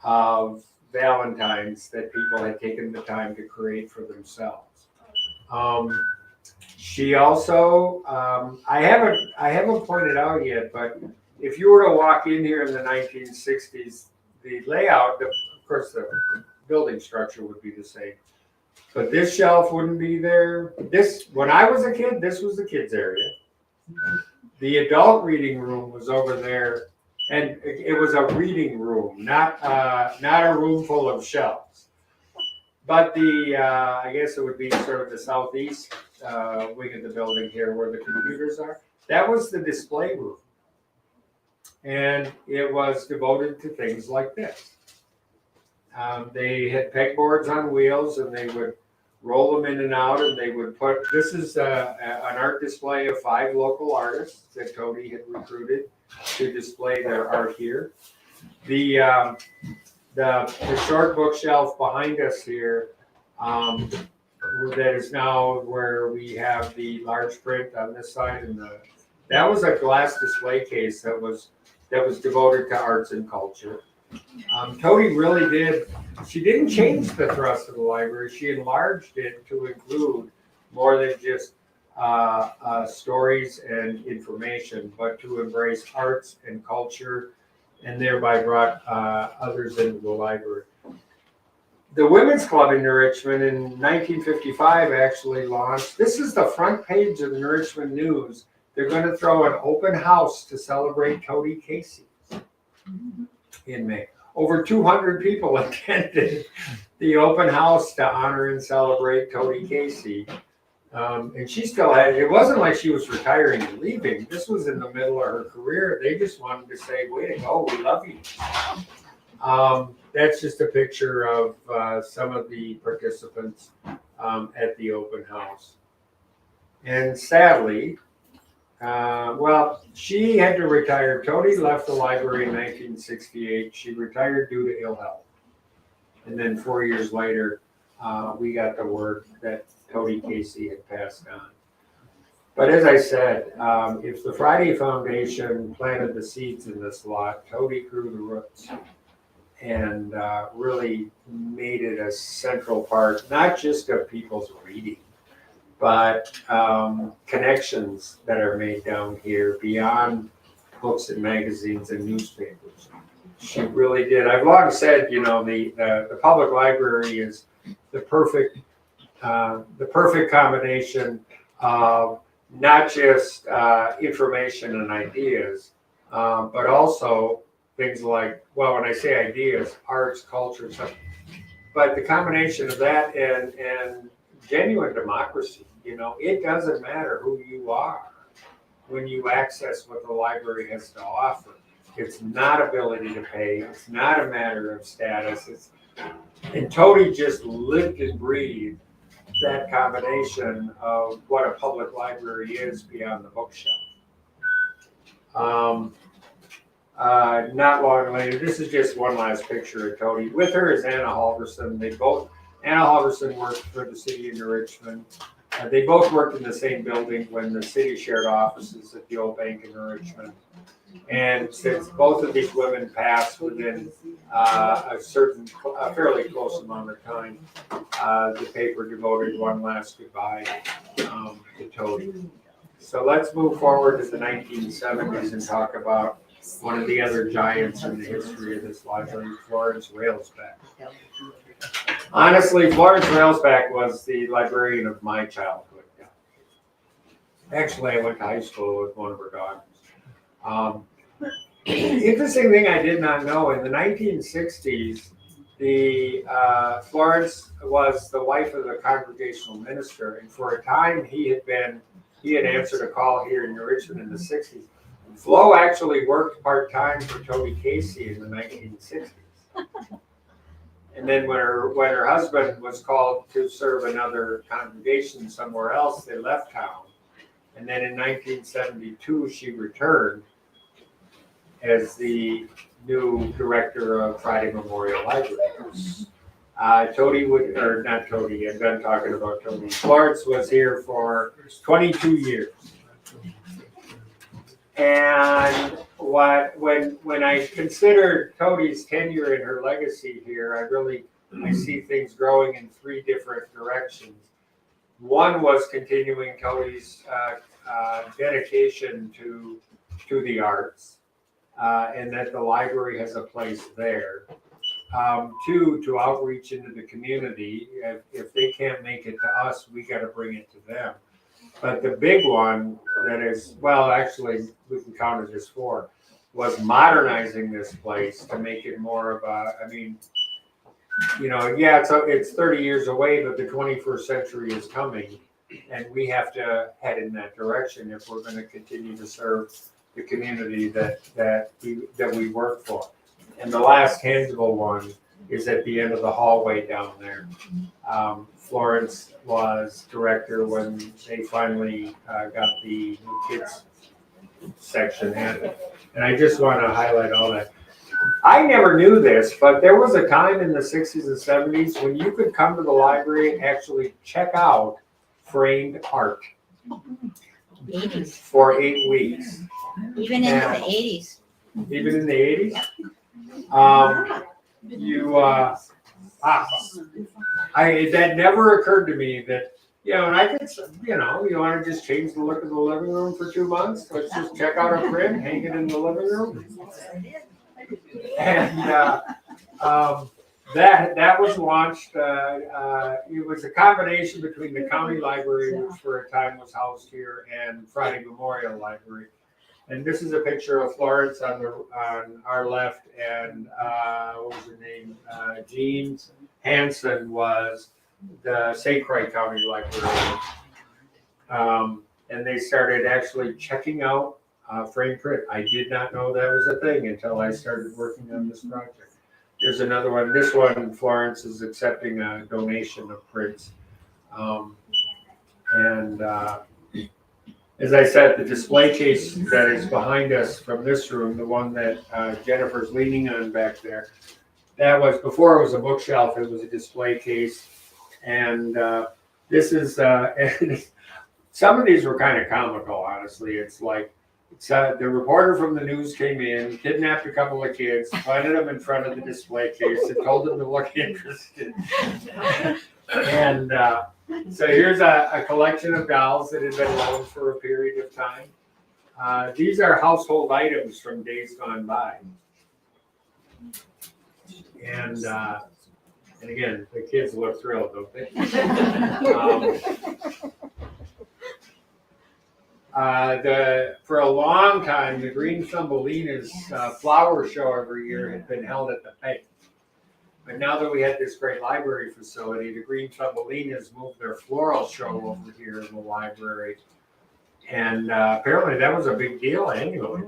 of Valentines that people had taken the time to create for themselves. She also, I haven't pointed out yet, but if you were to walk in here in the 1960s, the layout, of course, the building structure would be the same, but this shelf wouldn't be there. When I was a kid, this was the kids' area. The adult reading room was over there, and it was a reading room, not a room full of shelves. But I guess it would be sort of the southeast wing of the building here where the computers are. That was the display room. And it was devoted to things like this. They had pegboards on wheels, and they would roll them in and out, and they would put, this is an art display of 5 local artists that Tony had recruited to display their art here. The short bookshelf behind us here, that is now where we have the large print on this side, and that was a glass display case that was devoted to arts and culture. Tony really did, she didn't change the thrust of the library, she enlarged it to include more than just stories and information, but to embrace arts and culture, and thereby brought others into the library. The Women's Club in New Richmond in 1955 actually launched, this is the front page of the New Richmond News. They're going to throw an open house to celebrate Tony Casey in May. Over 200 people attended the open house to honor and celebrate Tony Casey. And she still had, it wasn't like she was retiring and leaving. This was in the middle of her career. They just wanted to say, way to go, we love you. That's just a picture of some of the participants at the open house. And sadly, well, she had to retire. Tony left the library in 1968. She retired due to ill health. And then 4 years later, we got the word that Tony Casey had passed on. But as I said, if the Friday Foundation planted the seeds in this lot, Tony grew the roots and really made it a central part, not just of people's reading, but connections that are made down here beyond books and magazines and newspapers. She really did. I've long said, you know, the public library is the perfect combination of not just information and ideas, but also things like, well, when I say ideas, arts, culture, stuff, but the combination of that and genuine democracy. You know, it doesn't matter who you are when you access what the library has to offer. It's not ability to pay. It's not a matter of status. And Tony just lived and breathed that combination of what a public library is beyond the bookshelf. Not long later, this is just one last picture of Tony. With her is Anna Halverson. Anna Halverson worked for the city of New Richmond. They both worked in the same building when the city shared offices at the old bank in Richmond. And since both of these women passed within a fairly close amount of time, the paper devoted one last goodbye to Toady. So let's move forward to the 1970s and talk about one of the other giants in the history of this library, Florence Railsback. Honestly, Florence Railsback was the librarian of my childhood. Actually, I went to high school with one of her daughters. Interesting thing I did not know, in the 1960s, Florence was the wife of the congregational minister, and for a time he had answered a call here in New Richmond in the 60s. Flo actually worked part-time for Toby Casey in the 1960s. And then when her husband was called to serve another congregation somewhere else, they left town. And then in 1972, she returned as the new director of Friday Memorial Library. I'm done talking about Toady. Florence was here for 22 years. And when I consider Toady's tenure and her legacy here, I see things growing in three different directions. One was continuing Toady's dedication to the arts, and that the library has a place there. Two, to outreach into the community. If they can't make it to us, we got to bring it to them. But the big one that is, well, actually, we can count it as four, was modernizing this place to make it more of a, it's 30 years away, but the 21st century is coming, and we have to head in that direction if we're going to continue to serve the community that we work for. And the last tangible one is at the end of the hallway down there. Florence was director when they finally got the new kids section added. And I just want to highlight all that. I never knew this, but there was a time in the 60s and 70s when you could come to the library and actually check out framed art 80s. for 8 weeks. Even into the 80s. Even in the 80s? That never occurred to me that, and I could, you want to just change the look of the living room for 2 months? Let's just check out a print, hang it in the living room. And that was launched. It was a combination between the county library, which for a time was housed here, and Friday Memorial Library. And this is a picture of Florence on our left, and what was her name? Jean Hansen was the St. Croix County Librarian. And they started actually checking out frame print. I did not know that was a thing until I started working on this project. There's another one. This one, Florence is accepting a donation of prints. As I said, the display case that is behind us from this room, the one that Jennifer's leaning on back there, that was, before it was a bookshelf, it was a display case. And this is, some of these were kind of comical, honestly. It's like, the reporter from the news came in, kidnapped a couple of kids, planted them in front of the display case, and told them to look interested. And so here's a collection of dolls that had been loaned for a period of time. These are household items from days gone by. And again, the kids look thrilled, don't they? For a long time, the Green Thumbelina's flower show every year had been held at the bank. But now that we had this great library facility, the Green Thumbelinas moved their floral show over here in the library. And apparently that was a big deal annually.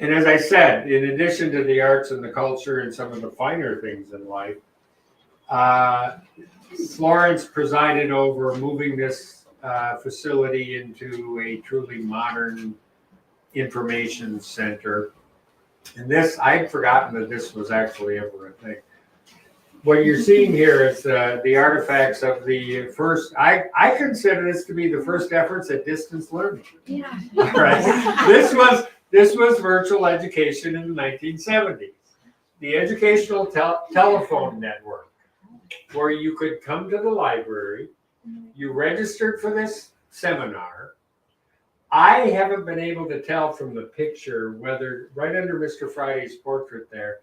And as I said, in addition to the arts and the culture and some of the finer things in life, Florence presided over moving this facility into a truly modern information center. And this, I'd forgotten that this was actually ever a thing. what you're seeing here is the artifacts of the first, I consider this to be the first efforts at distance learning. Yeah. All right. This was virtual education in the 1970s. The educational telephone network, where you could come to the library, you registered for this seminar. I haven't been able to tell from the picture whether, right under Mr. Friday's portrait there,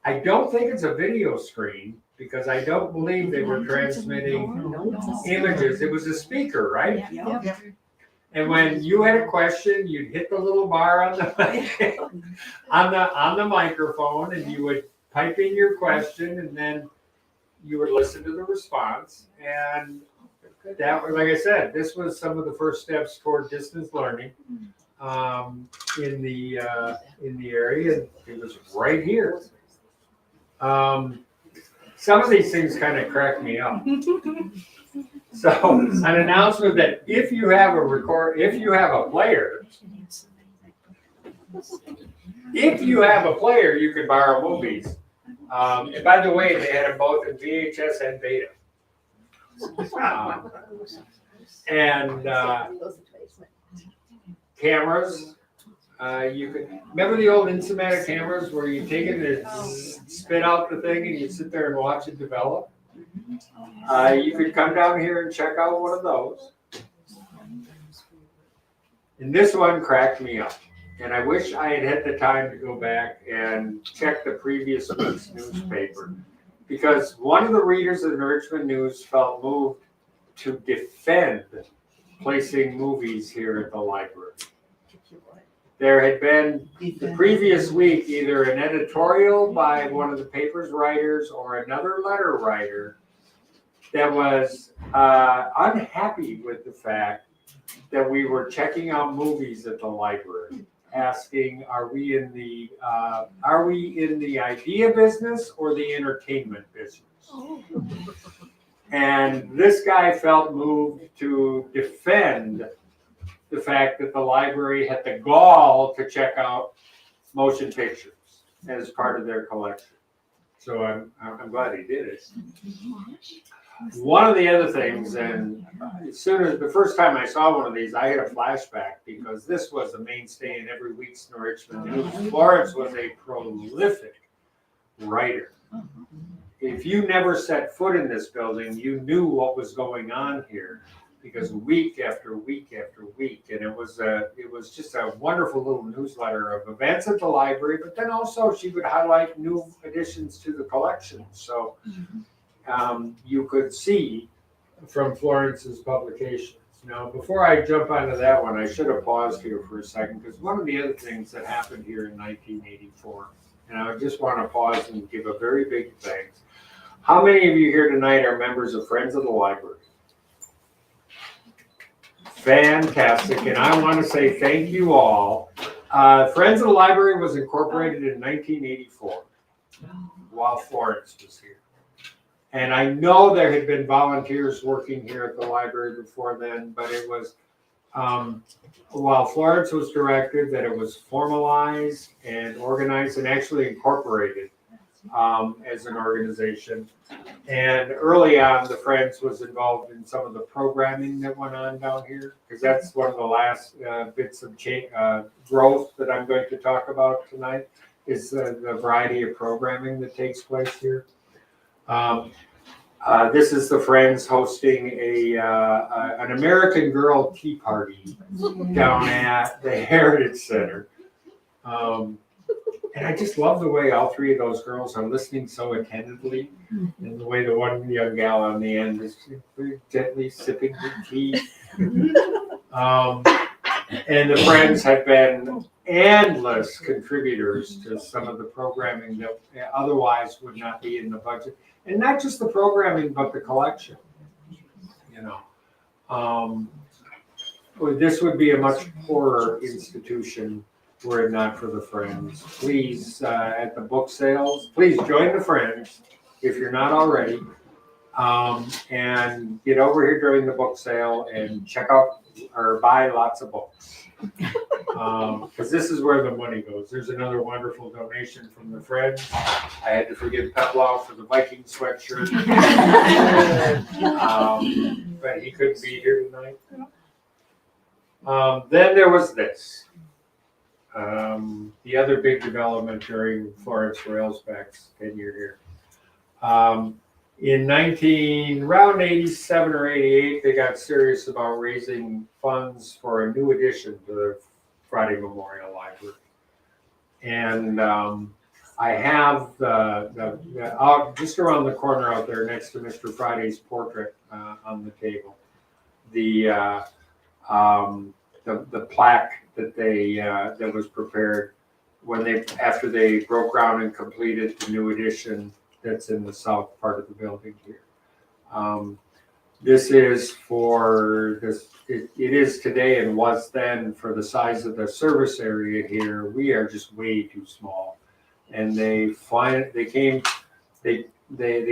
I don't think it's a video screen because I don't believe they were transmitting images. It was a speaker, right? Yeah. And when you had a question, you'd hit the little bar on the on the microphone, and you would pipe in your question, and then you would listen to the response. And that was, like I said, this was some of the first steps toward distance learning in the area. It was right here. Some of these things kind of crack me up. So an announcement that if you have a player, you can borrow movies. And by the way, they had them both in VHS and beta. Cameras. You could remember the old Instamatic cameras where you take it and it spit out the thing and you sit there and watch it develop. You could come down here and check out one of those. And this one cracked me up. And I wish I had the time to go back and check the previous week's newspaper. Because one of the readers of the Richmond News felt moved to defend placing movies here at the library. There had been the previous week either an editorial by one of the paper's writers or another letter writer that was unhappy with the fact that we were checking out movies at the library, asking, are we in the idea business or the entertainment business? And this guy felt moved to defend the fact that the library had the gall to check out motion pictures as part of their collection. So I'm glad he did it. One of the other things, and as soon as the first time I saw one of these, I had a flashback because this was a mainstay in every week's New Richmond News. Florence was a prolific writer. If you never set foot in this building, you knew what was going on here. Because week after week after week, and it was just a wonderful little newsletter of events at the library. But then also she would highlight new additions to the collection, so you could see from Florence's publications. Now, before I jump onto that one, I should have paused here for a second because one of the other things that happened here in 1984, and I just want to pause and give a very big thanks. How many of you here tonight are members of Friends of the Library? Fantastic, and I want to say thank you all. Friends of the Library was incorporated in 1984 while Florence was here. And I know there had been volunteers working here at the library before then, but it was while Florence was directed that it was formalized and organized and actually incorporated as an organization. And early on, the Friends was involved in some of the programming that went on down here, because that's one of the last bits of growth that I'm going to talk about tonight, is the variety of programming that takes place here. This is the Friends hosting an American Girl Tea Party down at the Heritage Center. And I just love the way all three of those girls are listening so attentively, and the way the one young gal on the end is very gently sipping her tea. And the Friends have been endless contributors to some of the programming that otherwise would not be in the budget. And not just the programming, but the collection. This would be a much poorer institution were it not for the Friends. Please, at the book sales, please join the Friends if you're not already, and get over here during the book sale and check out or buy lots of books. Because this is where the money goes. There's another wonderful donation from the Friends. I had to forgive Peplau for the Viking sweatshirt, but he couldn't be here tonight. Then there was this. The other big development during Florence Railsback's tenure here. In around 87 or 88, they got serious about raising funds for a new addition to the Friday Memorial Library. And I have out just around the corner out there next to Mr. Friday's portrait on the table, the plaque that that was prepared after they broke ground and completed the new addition that's in the south part of the building here. This is for this. It is today and was then for the size of the service area here. We are just way too small, and they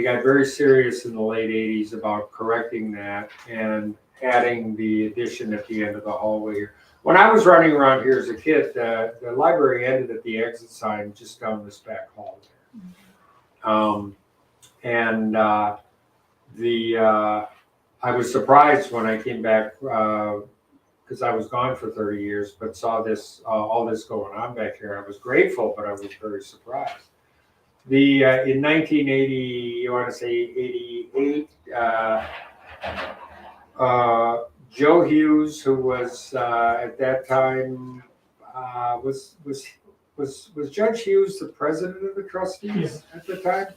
got very serious in the late '80s about correcting that and adding the addition at the end of the hallway here. When I was running around here as a kid, the library ended at the exit sign just down this back hall there. I was surprised when I came back because I was gone for 30 years, but saw this all this going on back here. I was grateful, but I was very surprised. In 1980, you want to say 88, Joe Hughes, who was at that time was Judge Hughes the president of the trustees at the time?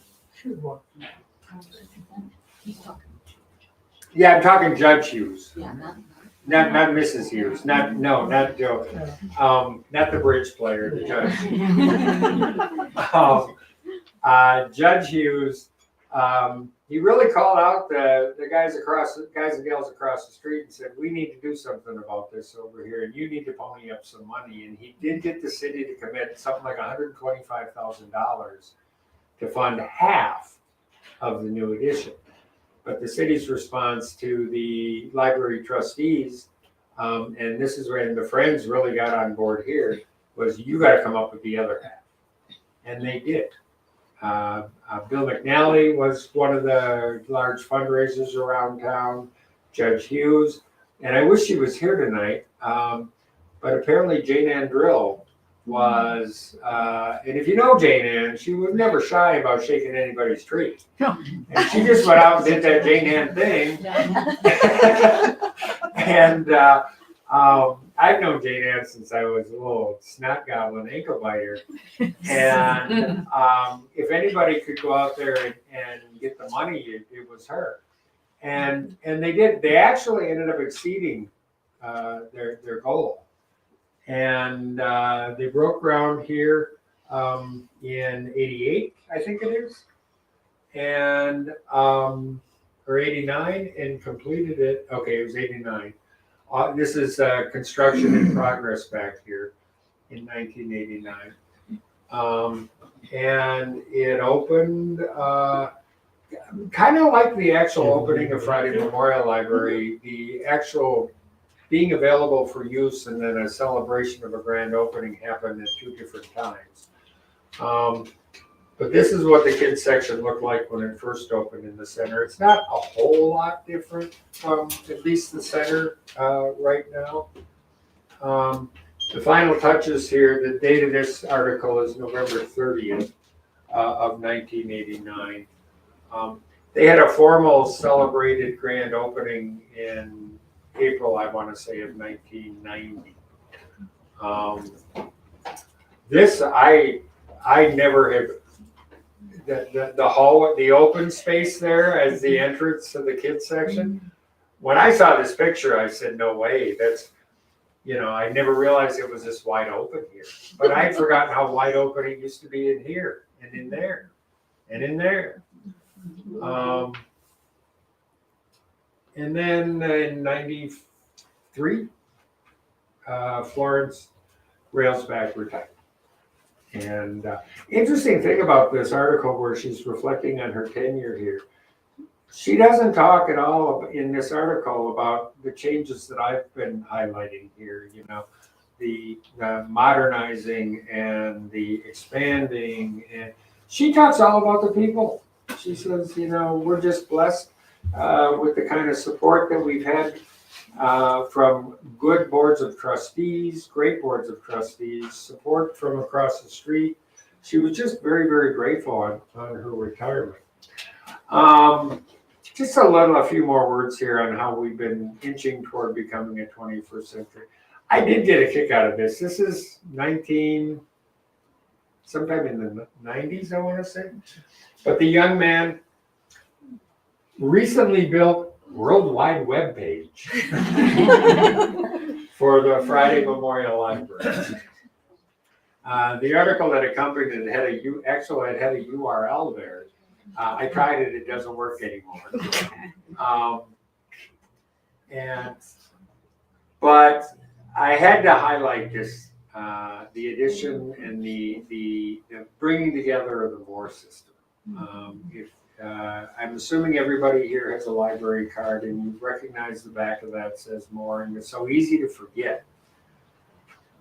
Yeah, I'm talking Judge Hughes. Yeah, Not Mrs. Hughes. Not Joe. Not the bridge player, the judge. Judge Hughes. He really called out the guys and gals across the street and said, "We need to do something about this over here, and you need to pony up some money." And he did get the city to commit something like $125,000 to fund half of the new addition. But the city's response to the library trustees, and this is when the Friends really got on board here, was you got to come up with the other half. And they did. Bill McNally was one of the large fundraisers around town, Judge Hughes, and I wish she was here tonight, but apparently Jane Ann Drill was, and if you know Jane Ann, she was never shy about shaking anybody's tree. And she just went out and did that Jane Ann thing. And I've known Jane Ann since I was a little snot goblin ankle biter. And if anybody could go out there and get the money, it was her. And they did. They actually ended up exceeding their goal. And they broke ground here in 88, I think it is, and or 89, and completed it. Okay, it was 89. This is construction in progress back here in 1989, and it opened kind of like the actual opening of Friday Memorial Library. The actual being available for use and then a celebration of a grand opening happened at two different times. But this is what the kids section looked like when it first opened in the center. It's not a whole lot different from at least the center right now. The final touches here, the date of this article is November 30th of 1989. They had a formal celebrated grand opening in April, I want to say, of 1990. This I never have. The hall, the open space there as the entrance to the kids section. When I saw this picture, I said, "No way! That's, I never realized it was this wide open here." But I'd forgotten how wide open it used to be in here and in there and in there. And then in 93, Florence Railsback retired. And interesting thing about this article where she's reflecting on her tenure here, she doesn't talk at all in this article about the changes that I've been highlighting here. the modernizing and the expanding, and she talks all about the people. She says, we're just blessed with the kind of support that we've had from good boards of trustees, great boards of trustees, support from across the street. She was just very, very grateful on her retirement. Just a few more words here on how we've been inching toward becoming a 21st century. I did get a kick out of this. This is sometime in the 90s, I want to say. But the young man recently built World Wide Web page for the Friday Memorial Library. The article that accompanied it had a URL there. I tried it; it doesn't work anymore. But I had to highlight this: the addition and the bringing together of the Moore system. I'm assuming everybody here has a library card, and you recognize the back of that says Moore, and it's so easy to forget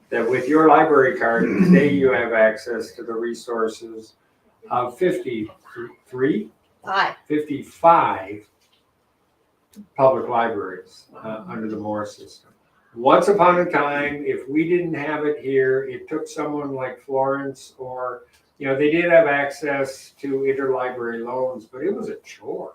that with your library card, today you have access to the resources of 55 public libraries under the Moore system. Once upon a time, if we didn't have it here, it took someone like Florence or, they did have access to interlibrary loans, but it was a chore.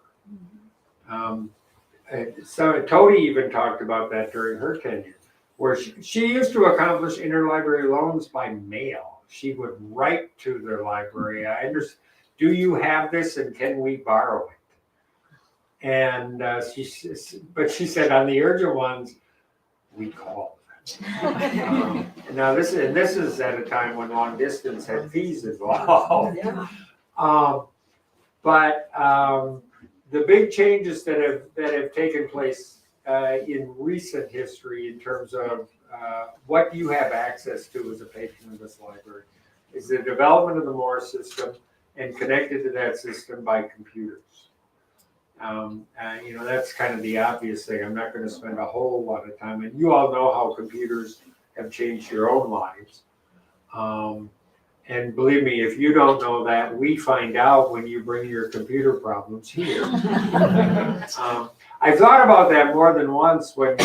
So Tony even talked about that during her tenure, where she used to accomplish interlibrary loans by mail. She would write to their library, do you have this and can we borrow it? And she said on the urgent ones, we called. Now this is at a time when long distance had fees involved. But the big changes that have taken place in recent history in terms of what you have access to as a patron of this library is the development of the Moore system and connected to that system by computers. That's kind of the obvious thing. I'm not going to spend a whole lot of time, and you all know how computers have changed your own lives. And believe me, if you don't know that, we find out when you bring your computer problems here. I thought about that more than once when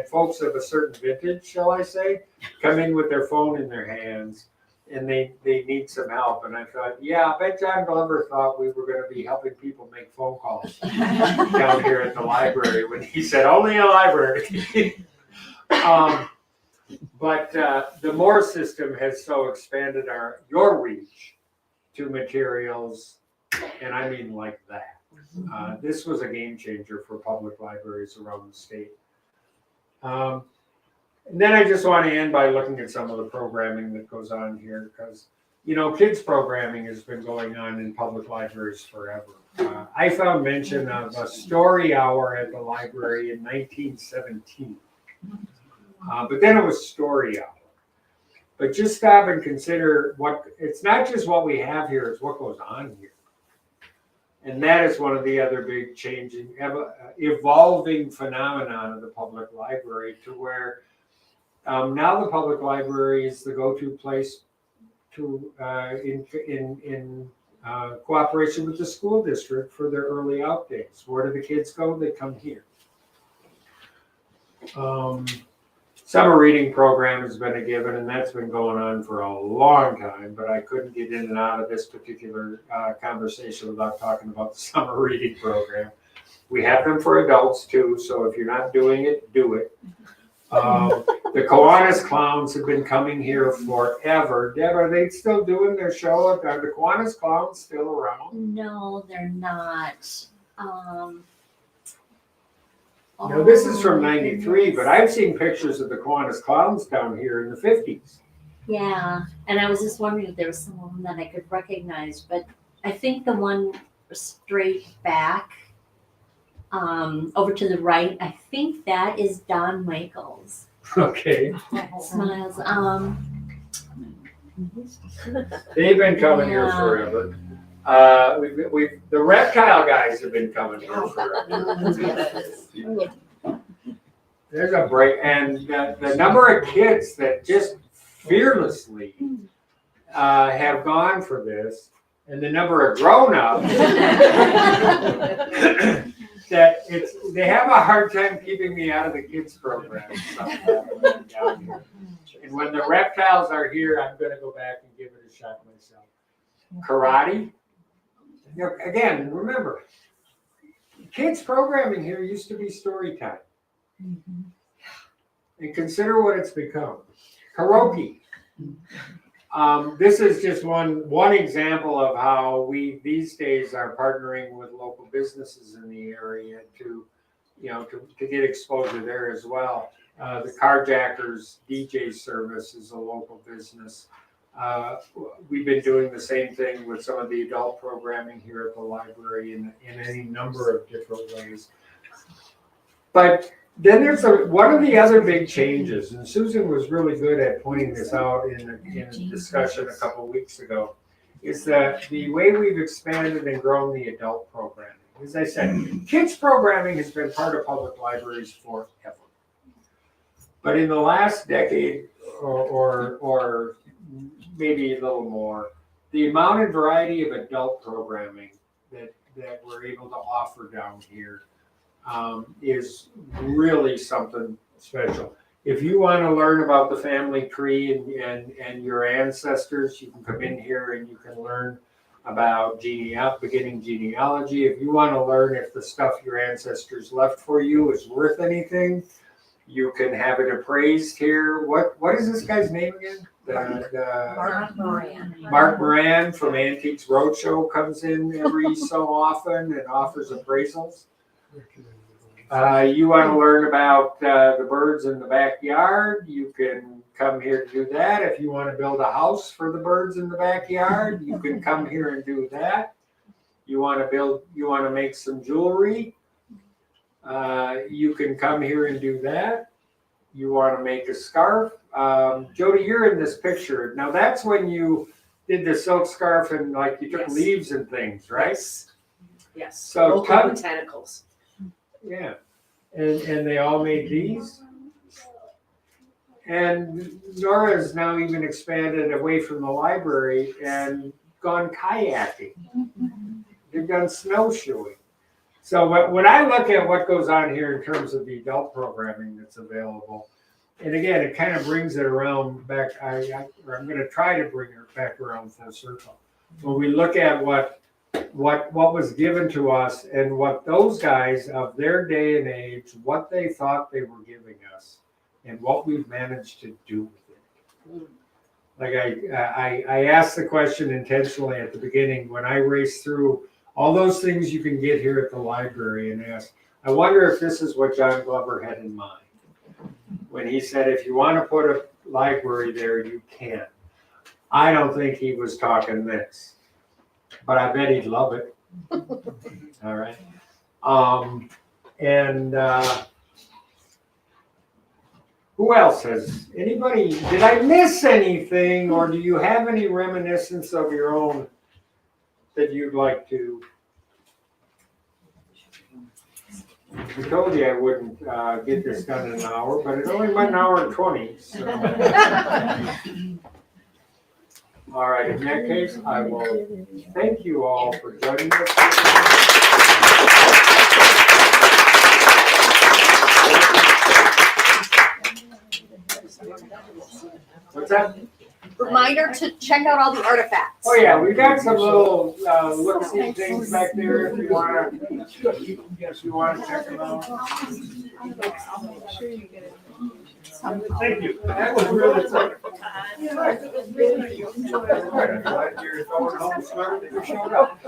folks of a certain vintage, shall I say, come in with their phone in their hands and they need some help. And I thought, I bet John Glover thought we were going to be helping people make phone calls down here at the library when he said, only a library. But the Moore system has so expanded your reach to materials, and I mean like that. This was a game changer for public libraries around the state. And then I just want to end by looking at some of the programming that goes on here, because, kids programming has been going on in public libraries forever. I found mention of a story hour at the library in 1917. But then it was story hour. But just stop and consider it's not just what we have here, it's what goes on here. And that is one of the other big changing, evolving phenomenon of the public library, to where now the public library is the go-to place to in cooperation with the school district for their early out days. Where do the kids go? They come here. Summer reading program has been a given, and that's been going on for a long time, but I couldn't get in and out of this particular conversation without talking about the summer reading program. We have them for adults too, so if you're not doing it, do it. The Kiwanis Clowns have been coming here forever. Deb, are they still doing their show? Are the Kiwanis Clowns still around? No, they're not. This is from '93, but I've seen pictures of the Kiwanis Clowns down here in the '50s. Yeah, and I was just wondering if there was some of them that I could recognize, but I think the one straight back, over to the right, I think that is Don Michaels. Okay. Smiles. They've been coming here forever. The reptile guys have been coming here forever. there's a break, and the number of kids that just fearlessly have gone for this, and the number of grown-ups that they have a hard time keeping me out of the kids program. Down here. And when the reptiles are here, I'm going to go back and give it a shot myself. Karate. Again, remember, kids programming here used to be story time. And consider what it's become. Karaoke. This is just one example of how we these days are partnering with local businesses in the area to get exposure there as well. The Carjackers DJ service is a local business. We've been doing the same thing with some of the adult programming here at the library in any number of different ways. But then there's one of the other big changes, and Susan was really good at pointing this out in a discussion a couple of weeks ago, is that the way we've expanded and grown the adult programming. As I said, kids programming has been part of public libraries forever. But in the last decade or maybe a little more, the amount and variety of adult programming that we're able to offer down here is really something special. If you want to learn about the family tree and your ancestors, you can come in here and you can learn about beginning genealogy. If you want to learn if the stuff your ancestors left for you is worth anything, you can have it appraised here. What is this guy's name again? Mark Moran. Mark Moran from Antiques Roadshow comes in every so often and offers appraisals. You want to learn about the birds in the backyard, you can come here to do that. If you want to build a house for the birds in the backyard, you can come here and do that. You want to make some jewelry, you can come here and do that. You want to make a scarf. Jody, you're in this picture. Now that's when you did the silk scarf and like you took leaves and things, right? Yes. So local botanicals. Yeah, and they all made these. And Nora's now even expanded away from the library and gone kayaking. They've done snowshoeing. So when I look at what goes on here in terms of the adult programming that's available, and again, it kind of brings it around back. I'm going to try to bring it back around full circle. When we look at what was given to us and what those guys of their day and age, what they thought they were giving us, and what we've managed to do with it. Like I asked the question intentionally at the beginning when I raced through all those things you can get here at the library and asked, I wonder if this is what John Glover had in mind when he said, if you want to put a library there, you can. I don't think he was talking this, but I bet he'd love it. All right. Who else did I miss anything, or do you have any reminiscence of your own that you'd like to? I told you I wouldn't get this done in an hour, but it only went an hour and 20. So. All right, in that case, I will thank you all for joining us. What's that? Reminder to check out all the artifacts. Oh yeah, we got some little look-see things back there if you want to check them out. Thank you. That was really fun. I'm glad you're going home smart that you showed up.